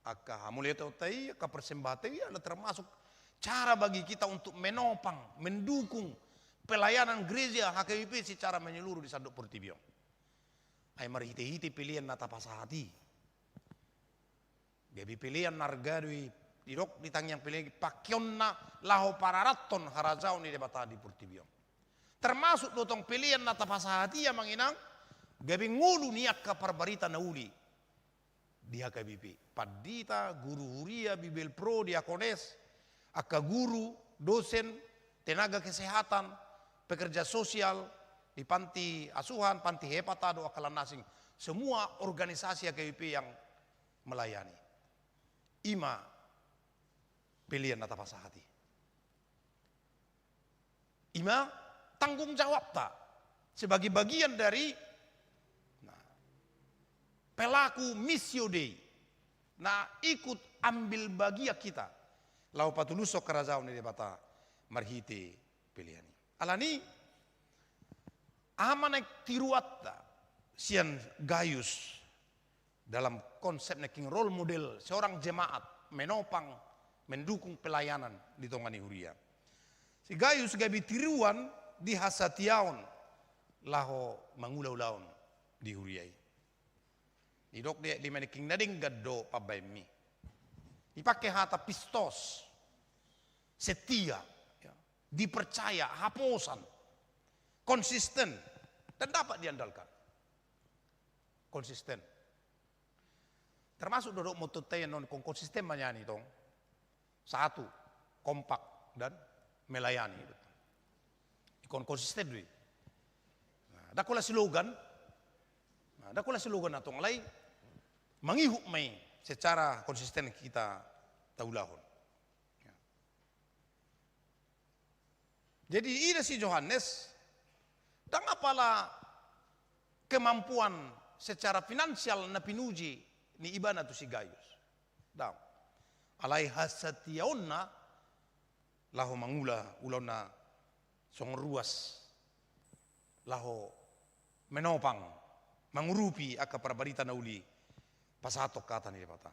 aka hamulehotai, aka persembatai adalah termasuk cara bagi kita untuk menopang, mendukung pelayanan gereja HKBP secara menyeluruh di Sandok Portibiong. Ay marhiti pilihan nata pasahati. Gabi pilihan nargadui dirok ditang yang pilihan pakyon na laho pararaton harazao ni debata di Portibiong. Termasuk dotong pilihan nata pasahati yang menginang gabi ngulu niak ka parbarita nauli di HKBP. Padita, guru huria, bibel pro, diakones, aka guru, dosen, tenaga kesehatan, pekerja sosial di panti asuhan, panti hepatado, akalan nasing. Semua organisasi HKBP yang melayani. Ima pilihan nata pasahati. Ima tanggung jawab tak sebagai bagian dari pelaku missio Dei. Nah ikut ambil bagian kita. Lau patuluso kerazau ni debata marhite pilihan. Alani amanek tiruatta sian Gayus dalam konsep neking role model seorang jemaat menopang mendukung pelayanan di tongani huria. Si Gayus gabi tiruan di hasatiaon laho mangulau-laon di huriai. Idok dia di maniking nading gaddo pabaimi. Dipakai hata pistos, setia, ya, dipercaya, haposan, konsisten, dan dapat diandalkan. Konsisten. Termasuk dodok mototeyan non konsisten manyani tong. Satu, kompak dan melayani. Ikon konsisten dulu. Nah, dakola slogan. Nah, dakola slogan atong lay mangihuk may secara konsisten kita taulahon. Ya. Jadi ida si Yohanes dan apalah kemampuan secara finansial na pinuji ni ibana tu si Gayus. Dam. Alai hasatiaonna laho mangula ulona song ruas laho menopang mangurupi aka parabarita nauli pasatok kata ni depata.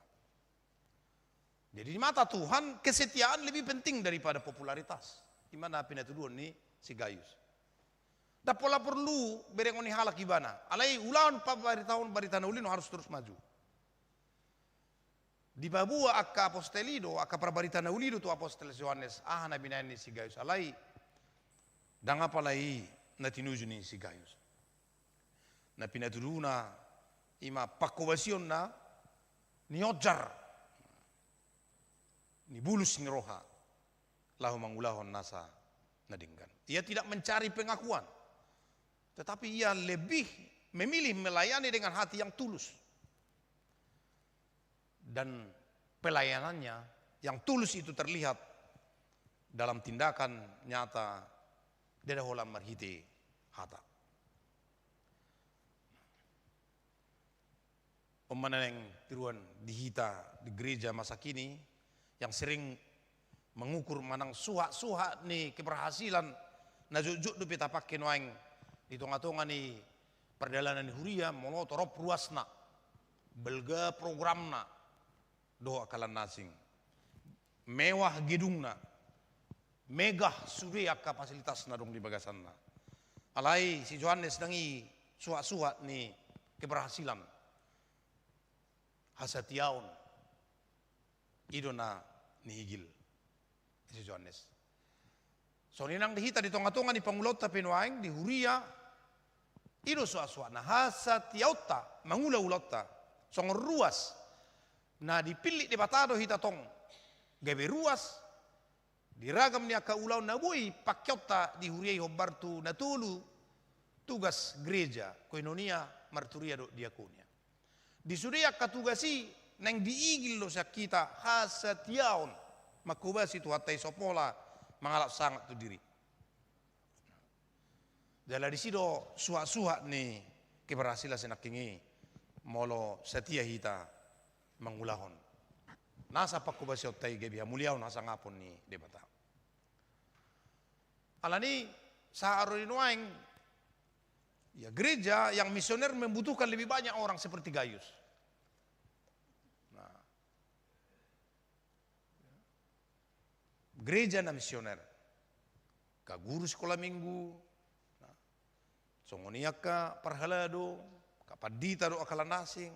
Jadi di mata Tuhan kesetiaan lebih penting daripada popularitas. Di mana pinatuduhan ni si Gayus. Da pola perlu berengoni halak ibana. Alai ulan pabaritaon barita nauli no harus terus maju. Di babua aka apostelido aka parabarita nauli tu aposteles Yohanes na binani si Gayus alai dang apalai na tinuju ni si Gayus. Na pinatuluna ima pakobasyon na ni ojar ni bulus ni roha lahu mangulahon nasa nadinggan. Ia tidak mencari pengakuan, tetapi ia lebih memilih melayani dengan hati yang tulus. Dan pelayanannya yang tulus itu terlihat dalam tindakan nyata dedaholan marhite hata. Pemanang tiruan di hita di gereja masa kini yang sering mengukur manang suha-suha ni keberhasilan na juk du pita pakai noang di tonga-tonga ni perdalanan di huria mono torop ruasna belga programna do akalan nasing mewah gedungna megah suria kapasitas nadong di bagasanna alai si Johannes dangi suha-suha ni keberhasilan hasatiaon idona nihigil si Johannes. So ninang dihita di tonga-tonga ni pangulot ta penuaing di huria ido suasua na hasatiauta mangula-ulota song ruas na dipilih di batado hita tong gabe ruas diragam ni aka ulau na bui pakyota di huria hobartu na tulu tugas gereja koinonia marturia do diakonia. Di suria katugasi nang diigil lo sa kita hasatiaon makubasi tu hatai sopola mangalak sangat tu diri. Dala di sido suha-suha ni keberhasilan senakingi molo setia hita mangulahon. Nasa pakubasi otai gebiha muliaon nasa ngapon ni debata. Alani sa aroninuaing ya gereja yang misioner membutuhkan lebih banyak orang seperti Gayus. Nah, gereja na misioner, ka guru sekolah minggu, nah, songonia ka parhalado, ka padita do akalan nasing,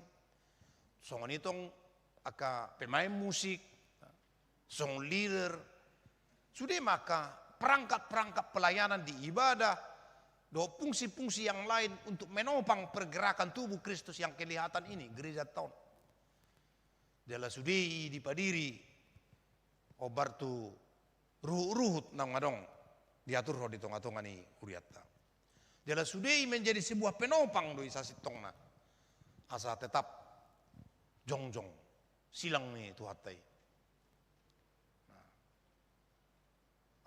songonitong aka pemain musik, song leader, sudah maka perangkat-perangkat pelayanan di ibadah, do fungsi-fungsi yang lain untuk menopang pergerakan tubuh Kristus yang kelihatan ini, gereja tahun. Dela sudei dipadiri, obartu ruhut nang madong, diatur di tonga-tonga ni huriata. Dela sudei menjadi sebuah penopang do isasi tongna, asa tetap jongjong, silang ni tuhatai.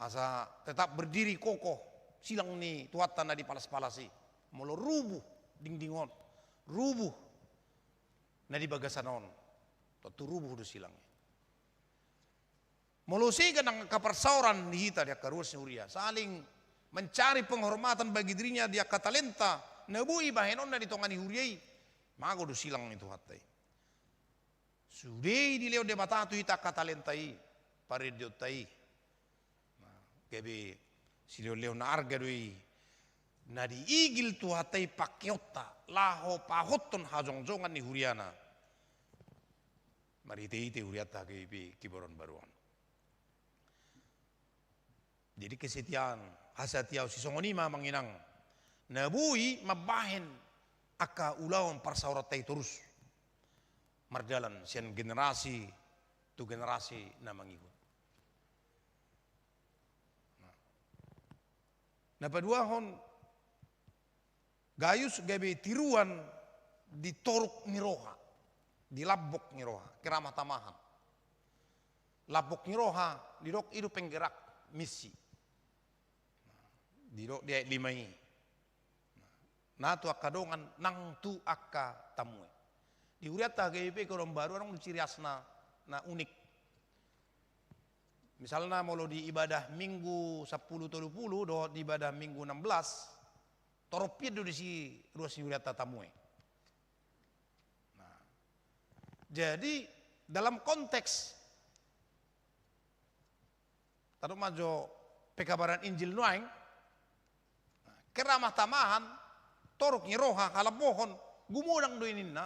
Asa tetap berdiri kokoh, silang ni tuatan na di palas-palasi molo rubuh dingdingon rubuh na di bagasanon tu rubuh do silang molo sega nang kaparsauran di hita dia karuas huria saling mencari penghormatan bagi dirinya dia katalenta nebui bahenon na di tongani huriai mago do silang itu hatai sudei di leo debatatu hita katalentai parediotai kebe si leo na arga doi na diigil tu hatai pakyota laho pahoton hajongjongan ni huriana mari ite huriata kebe kiboron baruan. Jadi kesetiaan hasatiau si songonima manginang nabui mabahen aka ulawan parsauratai terus marjalan sian generasi tu generasi na mangikut. Nah paduahon Gayus gabe tiruan di toruk niroha, di labok niroha, keramah tamahan. Labok niroha di dok itu penggerak misi. Di dok dia limai. Nah tu akadongan nang tu akka tamue. Di uriata GIP korong baru orang ciri asna na unik. Misalnya mau di ibadah minggu 10-30 do di ibadah minggu 16 toropia do di si ruas uriata tamue. Nah, jadi dalam konteks taruh majo pekabaran Injil nuaing keramah tamahan torok nyiroha halap mohon gumudang do ininna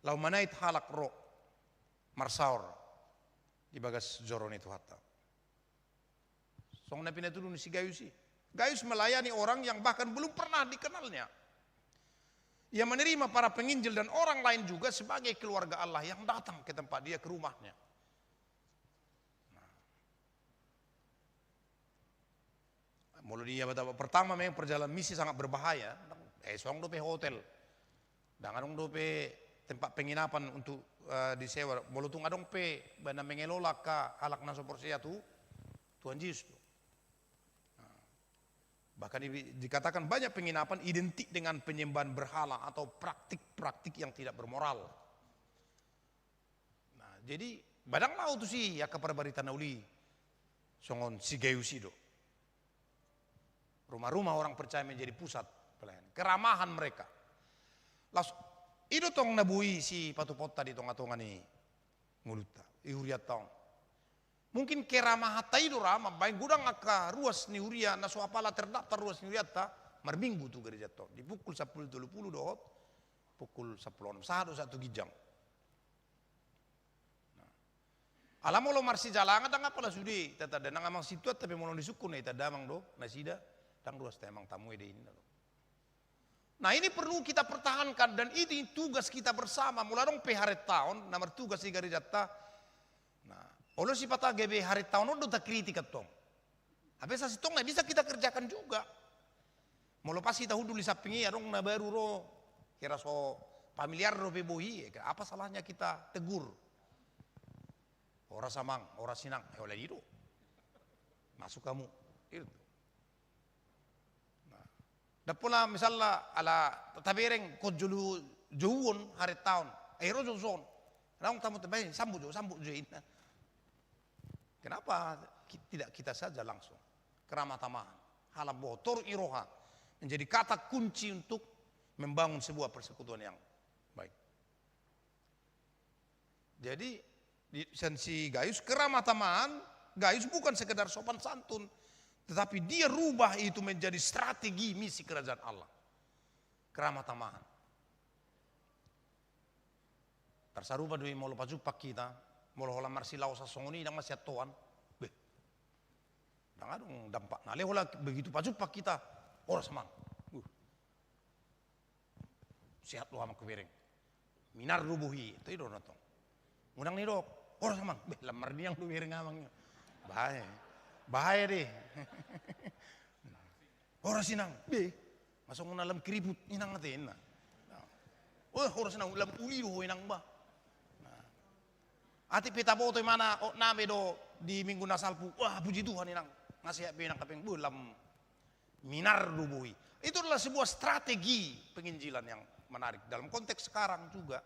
lau manait halak ro marsaur di bagas joron itu hatta. Song na pinatulong si Gayus sih. Gayus melayani orang yang bahkan belum pernah dikenalnya. Ia menerima para penginjil dan orang lain juga sebagai keluarga Allah yang datang ke tempat dia, ke rumahnya. Nah. Mulu dia pertama memang perjalanan misi sangat berbahaya. Song dope hotel, dengan dope tempat penginapan untuk disewa. Mulu tung adong pe bana mengelola ka alak naso porsia Tuhan Yesus. Bahkan dikatakan banyak penginapan identik dengan penyembahan berhala atau praktik-praktik yang tidak bermoral. Nah, jadi badang lau tu sih ya kepada barita nauli songon si geusido. Rumah-rumah orang percaya menjadi pusat pelayanan. Keramahan mereka. Las itu tong nabui si patupot tadi tonga-tonga ni nguluta. Ihuriat tong. Mungkin kerama hatai do rama baik gudang aka ruas ni huria na so apala terdaftar ruas ni huriata marbinggu tu gereja to di pukul 10.30 dohot pukul 10 satu gijang. Nah. Alamo lo marsi jalangan tang apala sudi tata dan ngamang situ tapi molon disukun ita damang do nasida tang ruas temang tamu ide ini. Nah ini perlu kita pertahankan dan ini tugas kita bersama mularong pe hari tahun nomor tugas di gereja ta. Olo si patah GB hari tahun udah tak kritik tong. Habis sa sitong bisa kita kerjakan juga. Mau lepas kita hudul sapingi adong na baru ro kira so familiar ro bebohi. Apa salahnya kita tegur? Ora samang, ora sinang, oleh itu. Masuk kamu. Itu. Nah, dapula misalnya ala tabereng kojulu jauhun hari tahun. Ero jauhun. Raung tamu tebai sambu jo ina. Kenapa tidak kita saja langsung keramah tamahan, halam botor iroha menjadi kata kunci untuk membangun sebuah persekutuan yang baik. Jadi di sensi Gayus keramah tamahan, Gayus bukan sekedar sopan santun, tetapi dia rubah itu menjadi strategi misi kerajaan Allah. Keramah tamahan. Tersarupa dui mau lupa jupak kita. Molo hola marsi lau sasongoni nang masih atuan, beh, nang adong dampak. Nah hola begitu pajupak kita, orang semang, sehat lu sama kebereng, minar rubuhi, itu itu natong. Undang nih dok, orang semang, beh lamar dia yang lu bereng amangnya, bahaya deh. Orang sinang, beh, masuk dalam keribut, inang ngatain. Orang sinang dalam uli doh inang bah. Ati pita boto mana name do di minggu nasalpu. Wah puji Tuhan inang ngasih benang kapeng bulam minar dubui. Itu adalah sebuah strategi penginjilan yang menarik dalam konteks sekarang juga.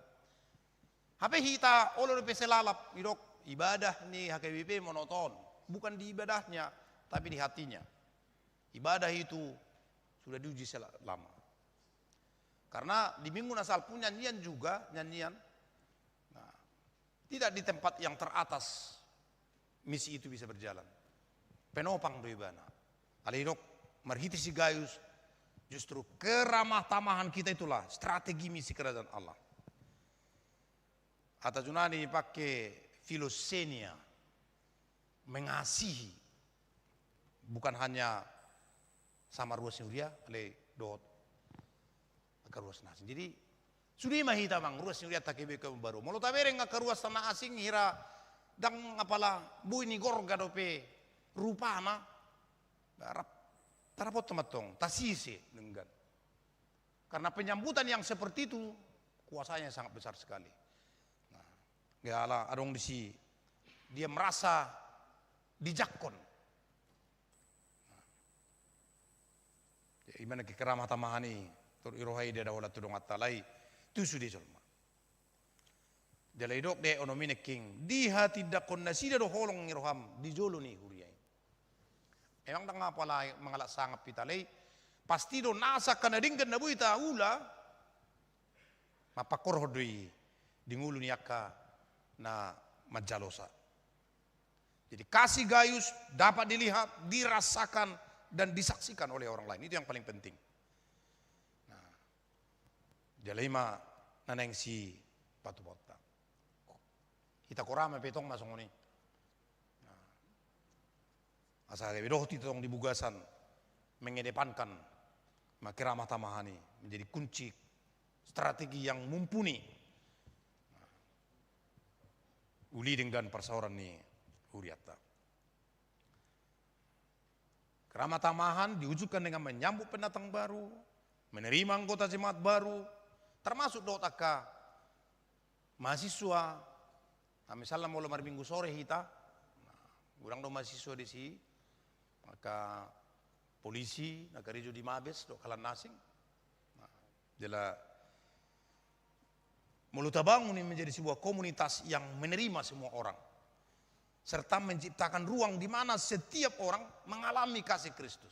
HP kita oleh peselalap idok ibadah nih HKBP monoton, bukan di ibadahnya tapi di hatinya. Ibadah itu sudah diuji lama. Karena di minggu nasalpu nyanyian juga nyanyian. Tidak di tempat yang teratas misi itu bisa berjalan. Penopang do ibana. Alirok marhiti si Gayus justru keramah tamahan kita itulah strategi misi kerajaan Allah. Ata Junani pakai filosenia mengasihi bukan hanya sama ruas Syria ale dot ke ruas nasi. Jadi sudi mahita mang ruas yang lihat takebe ke baru. Molo tabereng ka ruas tanah asing hira dang apala bui ni gorga dope rupana darap tarapot tematong tasise nenggan. Karena penyambutan yang seperti itu kuasanya sangat besar sekali. Nah, gala adong disi dia merasa dijakon. Nah, ya, imana ke keramah tamahani tur irohai dia dawala tudong atalai tu sudah jelma. Jalai dok de onomine king di hati dakon nasida do holong ngiroham di jolo ni huriai. Emang tengah pala mengalak sangap pitalai pasti do nasa kanadingkan nabu ita ula mapakor hodui di ngulu niaka na majalosa. Jadi kasih Gayus dapat dilihat, dirasakan dan disaksikan oleh orang lain. Itu yang paling penting. Jalima naneng si patu bota. Kita korame petong masong ni. Asa kebedoh titong di bugasan mengedepankan makiramah tamahani menjadi kunci strategi yang mumpuni. Uli dengan persauran ni huriata. Keramah tamahan diwujudkan dengan menyambut pendatang baru, menerima anggota jemaat baru, termasuk dotaka mahasiswa. Nah, misalnya mau lemar minggu sore kita, kurang do mahasiswa di sini, maka polisi, nak kerja di Mabes, do kalan nasing, jela Mulut Bangun ini menjadi sebuah komunitas yang menerima semua orang, serta menciptakan ruang di mana setiap orang mengalami kasih Kristus.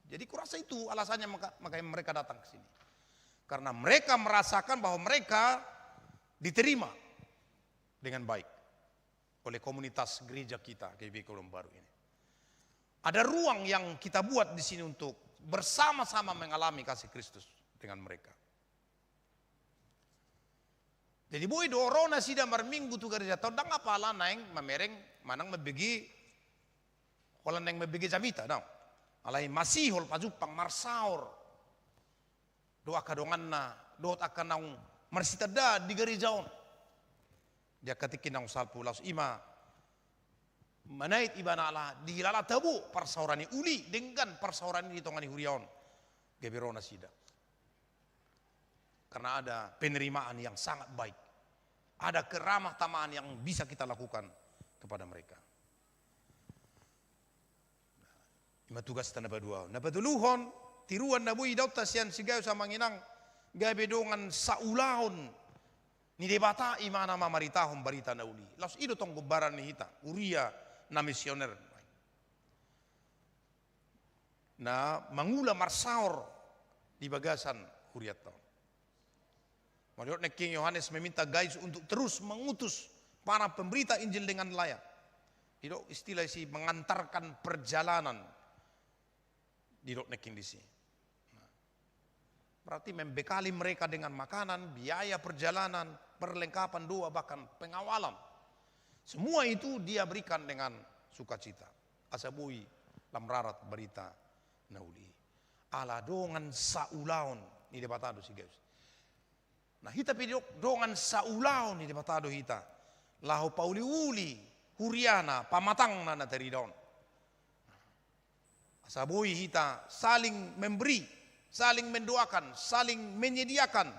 Jadi kurasa itu alasannya makanya mereka datang ke sini. Karena mereka merasakan bahwa mereka diterima dengan baik oleh komunitas gereja kita, GBI Kolom Baru ini. Ada ruang yang kita buat di sini untuk bersama-sama mengalami kasih Kristus dengan mereka. Jadi boy dorona sida marminggu tu gereja tau dang apa lah naeng mamereng manang mebegi holan neng mebegi jamita dong. Alai masih hol pajupang marsaur. Doa kadonganna, doa akan naung marsitada di gerejaon. Dia ketikin naung salpu laus ima manait ibana Allah dihilala tabu parsaurani uli dengan parsaurani ditongani huriaon gebirona sida. Karena ada penerimaan yang sangat baik. Ada keramah tamahan yang bisa kita lakukan kepada mereka. Ima tugas tanah badua. Napaduluhon, tiruan nabui daut tasian sigaw sa manginang gabe dongan saulaon ni debata imana mamaritahon barita na uli. Laos ido tong gubaran ni hita, uria na misioner. Na mangula marsaor di bagasan huriat taon. Menurut King Yohanes meminta guys untuk terus mengutus para pemberita Injil dengan layak. Itu istilah si mengantarkan perjalanan di King di sini. Berarti membekali mereka dengan makanan, biaya perjalanan, perlengkapan doa, bahkan pengawalan. Semua itu dia berikan dengan sukacita. Asabui lamrarat berita nauli. Ala dongan saulaon ni debatado si guys. Nah hita pidok dongan saulaon ni debatado hita. Lahu pauli uli huriana pamatang na teridon. Asabui hita saling memberi, saling mendoakan, saling menyediakan,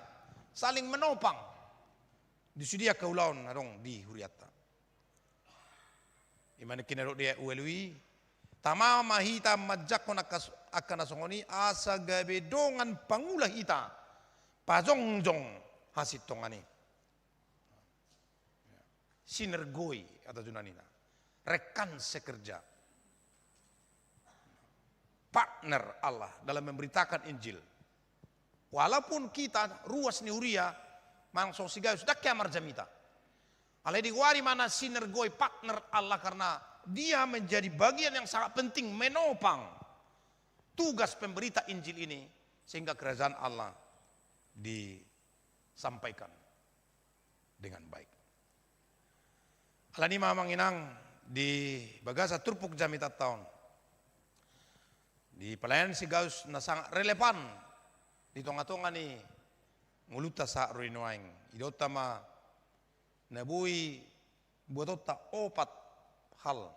saling menopang. Disudia kaulaon adong di huriata. Imana kinarok dia uelui tamama hita majak ko akan nasongoni asa gabe dongan pangulah hita pajongjong hasit tongani sinergoi atau junanina rekan sekerja partner Allah dalam memberitakan Injil. Walaupun kita ruas ni huria mangsong sigaw sudah kiamar jamita alai diwari mana sinergoi partner Allah karena dia menjadi bagian yang sangat penting menopang tugas pemberita Injil ini sehingga kerajaan Allah disampaikan dengan baik. Alani manginang di bagasa turpuk jamita tahun di pelayanan si gaus na sangat relevan di tonga-tonga ni nguluta sa ruinoaing idotama nabui buatota opat hal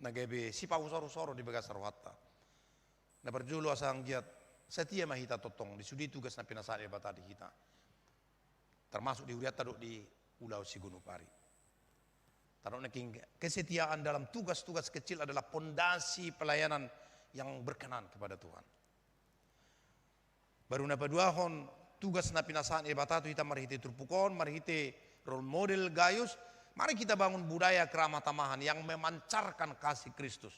nagabe si pausoro-soro di bagasa rohatta na berjulu asang giat setia mahita totong di sudi tugas na pinasari bata di kita termasuk di huriat taduk di Pulau Sigunupari. Taruh neking kesetiaan dalam tugas-tugas kecil adalah pondasi pelayanan yang berkenan kepada Tuhan. Baru napaduahon tugas na pinasaan ibata tu kita marihite turpukon, marihite role model gayus, mari kita bangun budaya keramah tamahan yang memancarkan kasih Kristus.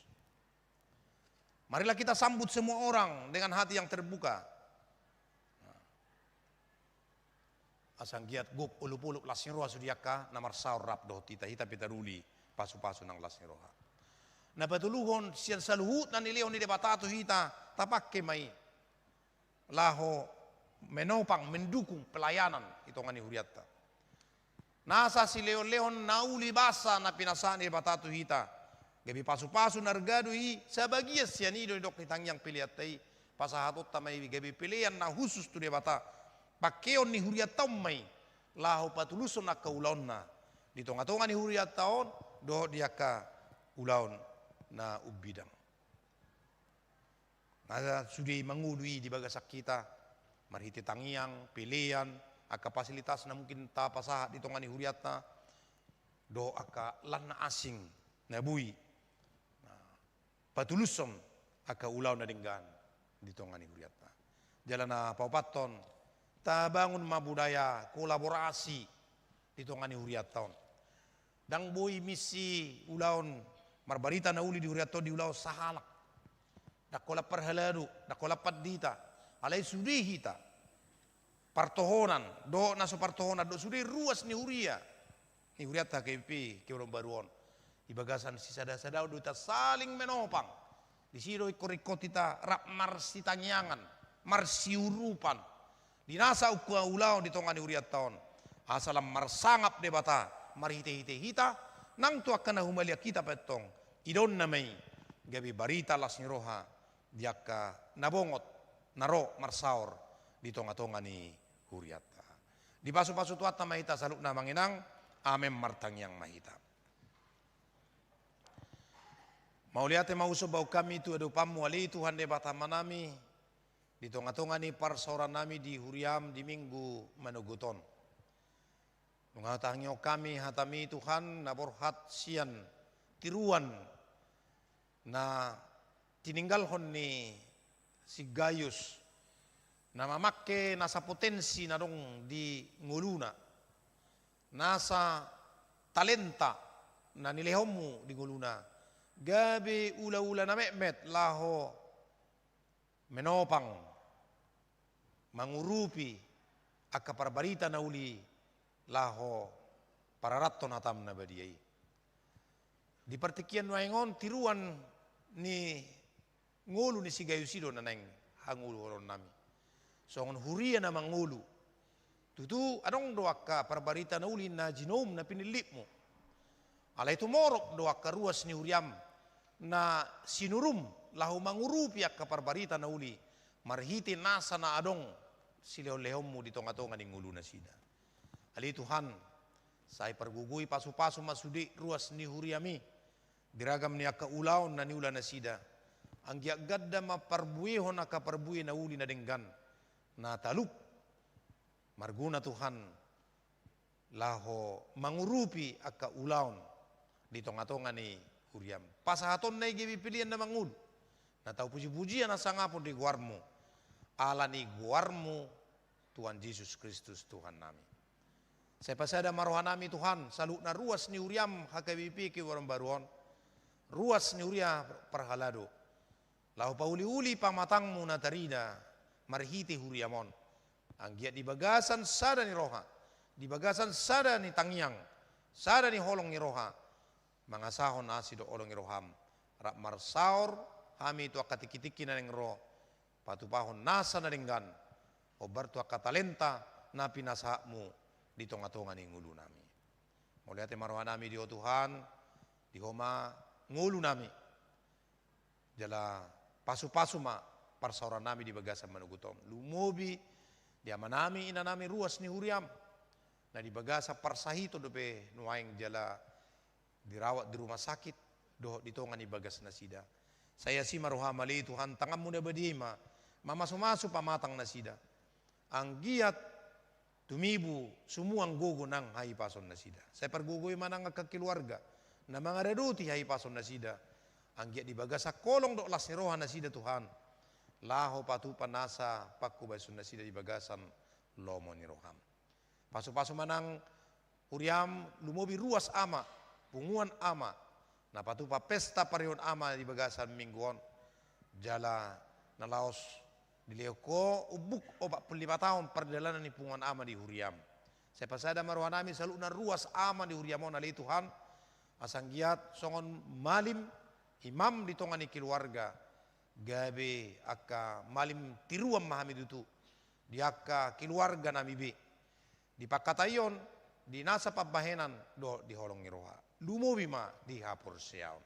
Marilah kita sambut semua orang dengan hati yang terbuka. Asang giat gup ulu-ulu lasing roha sudiaka namar saur rap doh tita hita pitaruli pasu-pasu nang lasing roha. Na patuluhon siyan saluhut na nilihon ni debatatu hita tapakke mai laho menopang mendukung pelayanan itongani huriatta. Nasa si leon-leon nauli basa na pinasaan ni debatatu hita. Gabi pasu-pasu nargado hi sabagia sianido dok hitang yang pilihatai pasahatot tamai gabi pilihan na khusus tu debata. Pakeon ni huriat taon may lahu patuluson na kaulaon na di tonga-tonga ni huriat taon doh dia ka ulaon na ubidang. Maka sudi mengudui di bagasak kita, marhiti tangiang, pilihan, aka fasilitas na mungkin ta pasahat di tongani huriatna, do aka lana asing na bui, patulusom aka ulau na dinggan di tongani huriatna. Jalana paupaton, ta bangun mabudaya kolaborasi di tongani huriaton. Dang bui misi ulaun marbarita na uli di huriaton di ulau sahalak. Dakola perhaladu, dakola padita, alai sudi hita. Partohonan, do naso partohonan, do sudi ruas ni huria. Ni huria ta KP, ke orang baruon. Di bagasan si sada-sada do ta saling menopang. Di siro ikor-ikor kita rap marsi tangiangan, marsi urupan. Di nasa ukua ulau di tongan ni huria taon. Asalam marsangap debata, marhite-hite hita, nang tu akan nahumalia kita petong. Idon namai, gabi barita las ni roha. Diaka nabongot naro marsaur di tonga-tonga ni huriata. Di pasu-pasu tuata mahita saluk na manginang amem martang yang mahita. Mauliate mauso bau kami tu adu pamuali Tuhan de batamanami di tonga-tonga ni parsauran nami di huriam di minggu manuguton. Nungatangyo kami hatami Tuhan naborhat sian tiruan na tininggal hon ni si Gaius na mamake nasa potensi na dong di nguluna, nasa talenta na nilehomu di nguluna, gabi ula-ula na memet laho menopang mangurupi aka parbarita na uli laho pararatto natam na badiyai. Di partikian waingon tiruan ni ngulu ni si Gayusido na nang hangulu horon nami. So ngon huria na mangulu. Tutu adong doak ka parbarita na uli na jinom na pinilip mo. Alay tumorok doak ka ruas ni huriam na sinurum lahu mangurupi ka parbarita na uli. Marhiti nasa na adong sileo-lehom mo di tonga-tonga ni ngulu na sida. Ali Tuhan, say pargugui pasu-pasu masudi ruas ni huriami. Diragam ni aka ulaw na niula na sida. Ang giagada maparbuihon aka parbuih na uli na denggan. Na talup. Marguna Tuhan. Laho mangurupi aka ulaw. Di tonga-tonga ni huriam. Pasahaton na igibipilian na mangul. Na tau puji-pujian na sangapon di guarmu. Ala ni guarmu Tuhan Yesus Kristus Tuhan nami. Saya pasada marohan nami Tuhan. Saluk na ruas ni huriam hakabipi ki warang baruon. Ruas ni huria perhalado. Lahu pauli-uli pamatangmu na tarida. Marhiti huriamon. Ang giat di bagasan sada ni roha. Di bagasan sada ni tangyang. Sada ni holong ni roha. Mangasahon asido olong ni roham. Rak marsaur. Hami itu akatikitiki na ng roh. Patupahon nasa na denggan. Obar tu akatalenta na pinasahakmu. Di tonga-tonga ni ngulu nami. Muliate marohan nami di o Tuhan. Di homa ngulu nami. Jala pasu-pasu ma parsauran nami di bagasan manugutom. Lumobi di amanami ina nami ruas ni huriam. Na di bagasa parsahito dope nuaing jala dirawat di rumah sakit do di tonga ni bagas na sida. Saya si maruha mali Tuhan tangan muda badima mamasu-masu pamatang na sida. Ang giat tumibu sumuang gugo ng haipason na sida. Saya pergugoy manang keluarga na mga reduti haipason na sida. Ang giat di bagasa kolong do las ni roha na sida Tuhan. Laho patupan nasa pakubayson na sida di bagasan lomo ni roham. Paso-paso manang huriam lumobi ruas ama, punguan ama, na patupa pesta pariyon ama di bagasan mingguon. Jala na laos dileo ko ubuk o 45 tahun perjalanan ni punguan ama di huriam. Saya pasada maruhan namin sa na ruas ama di huriamon ali Tuhan. Asang giat songon malim imam di tonga ni keluarga. Gabe aka malim tiruam mahami dutu. Di aka keluarga nami be. Di pakatayon, di nasa pabahenan do di holong iroha. Lumobi ma di hapur siyaon.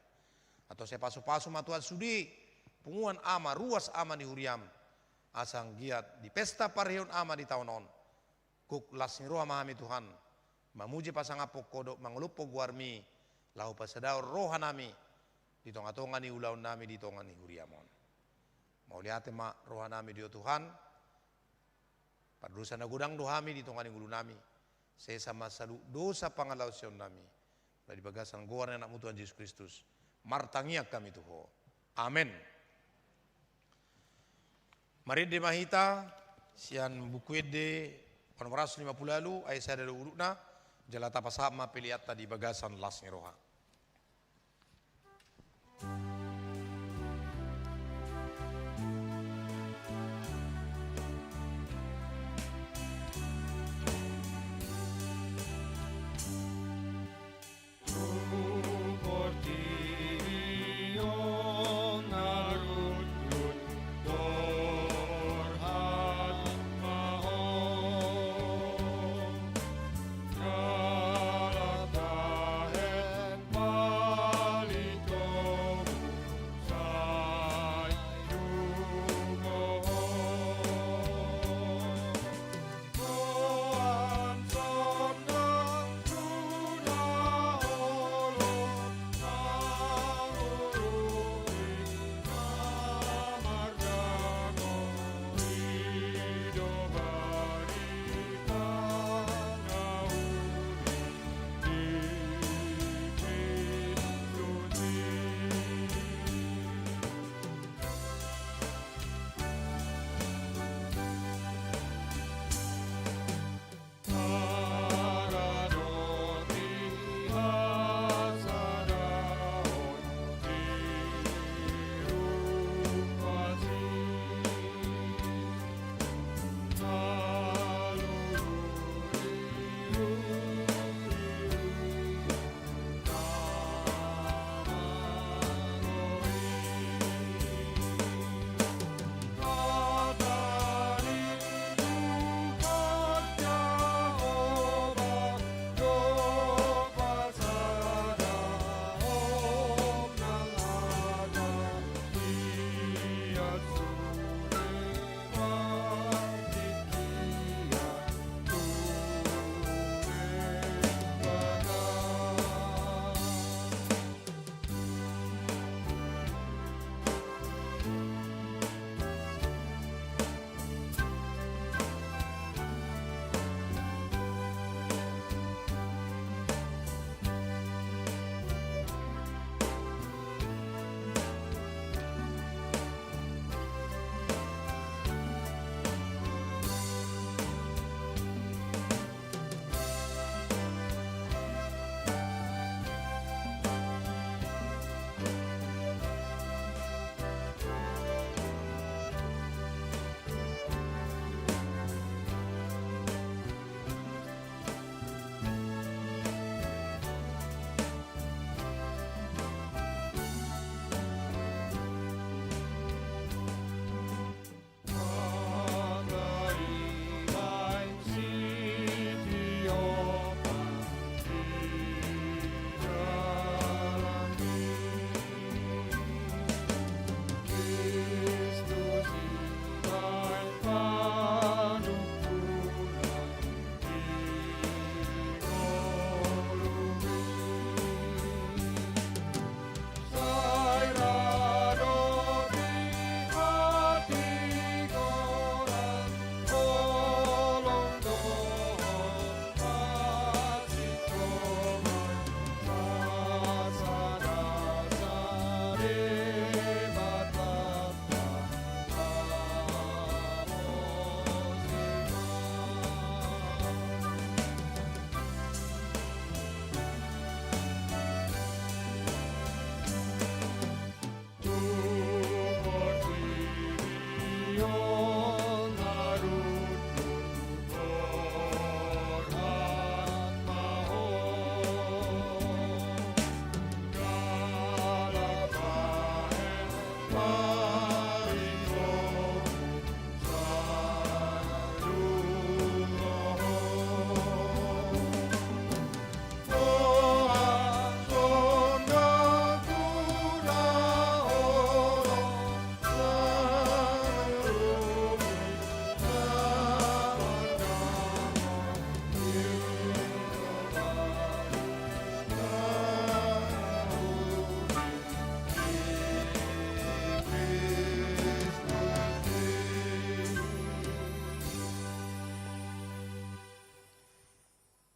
Atau saya pasu-pasu matuan sudi punguan ama, ruas ama di huriam. Asang giat di pesta pariyon ama di tahun on. Kuk las iroha mahami Tuhan. Mamuji pasang apok kodok mangulupo guarmi. Lahu pasadao roha nami. Di tonga-tonga ni ulaw nami di tonga ni huriamon. Mau lihat mak rohanami dio Tuhan. Padusan na gudang dohami di tongani gulu nami. Saya sama salu dosa pangalausion nami. Dari bagasan goan anak Tuhan Yesus Kristus. Martangiak kami Tuhan. Amin. Mari di mahita sian buku de 150 lalu ayat saya dari urutna jalata pasama pilihatta di bagasan lasnya roha.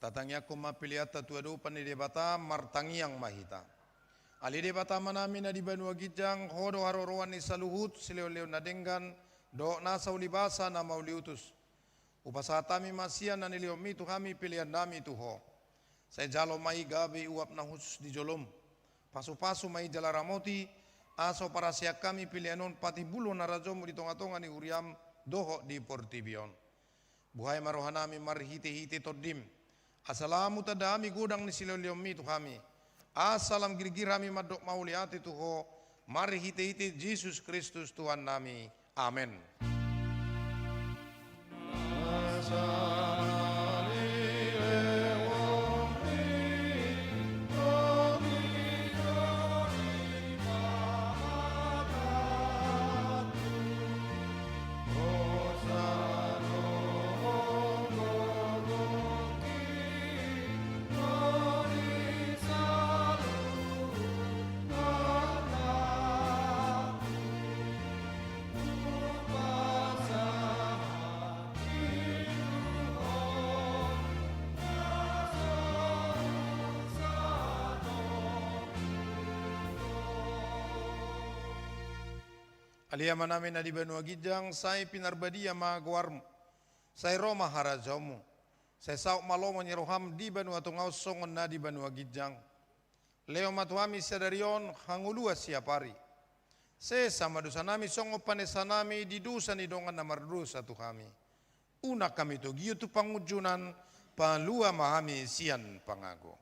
Tatangnya kuma piliata tua dupan di debata martangiang mahita. Ali debata manami na di Banua Gijang hodo haroroan ni saluhut sileo-leo nadenggan do nasa ulibasa na mauliutus. Upasatami masian na niliomi tu kami pilihan nami tuho. Saya jalo mai gabi uap na husus di jolom. Pasu-pasu mai jalaramoti aso para siak kami pilihanon pati bulu na rajomu di tonga-tonga ni uriam doho di Portibion. Buhay marohanami marhiti-hiti todim. Asalamu tadami gudang ni siloliomi tu kami. Asalam girgirami madok mauliati tuho. Marhiti-hiti Yesus Kristus Tuhan nami. Amin. Aliyaman namin na di Banua Gijang, say pinarbadia magawarmo, say Roma harajamu, say sauk malomo ni roham di Banua Tungaw songon na di Banua Gijang. Leo matuami sedarion hangulua siapari. Se sama dosa nami songo panesa nami di dosa ni dongan na mardosa tu kami. Una kami tu giyu tu pangujunan, palua mahami sian pangago.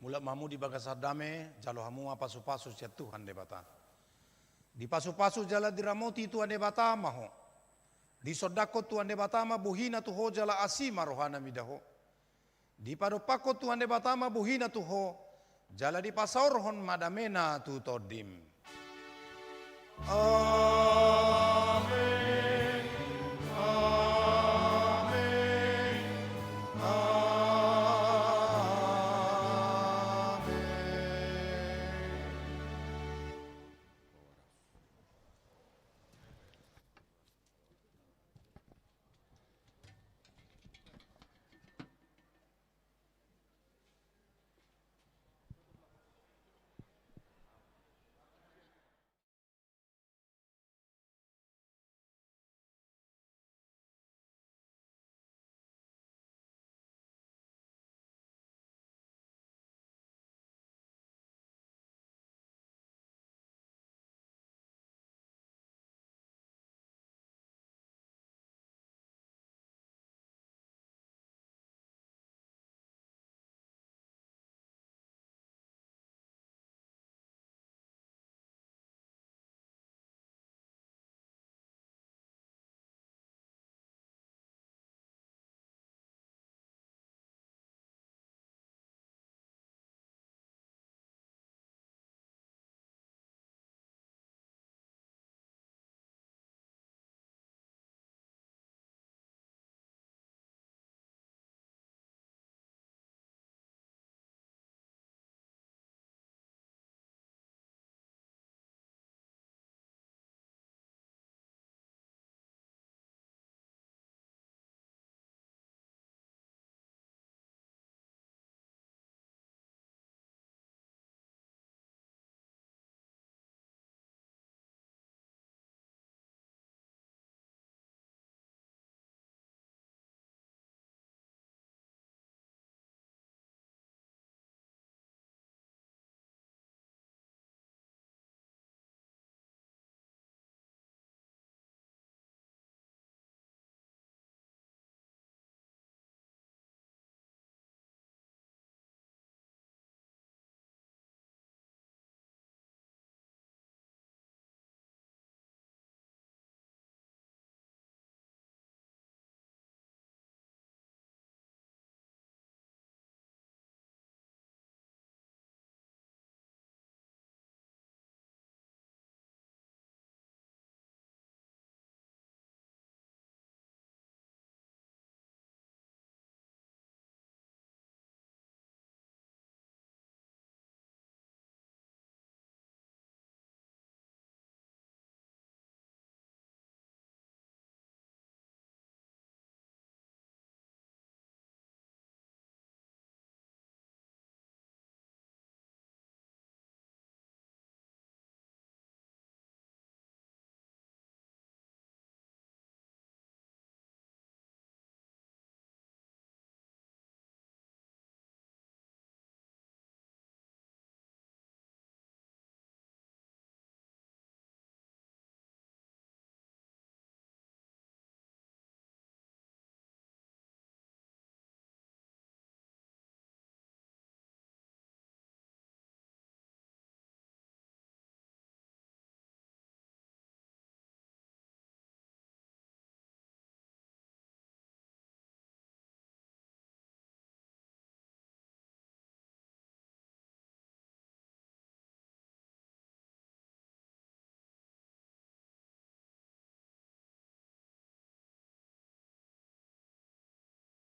Mula mamu di bagasadame jalo hamu pasu-pasu sia Tuhan debata. Di pasu-pasu jala diramoti Tuhan debata maho. Di sodako Tuhan debata ma buhina tuho jala asima rohana midaho. Di padopako Tuhan debata ma buhina tuho jala di pasaurhon madamena tu todim.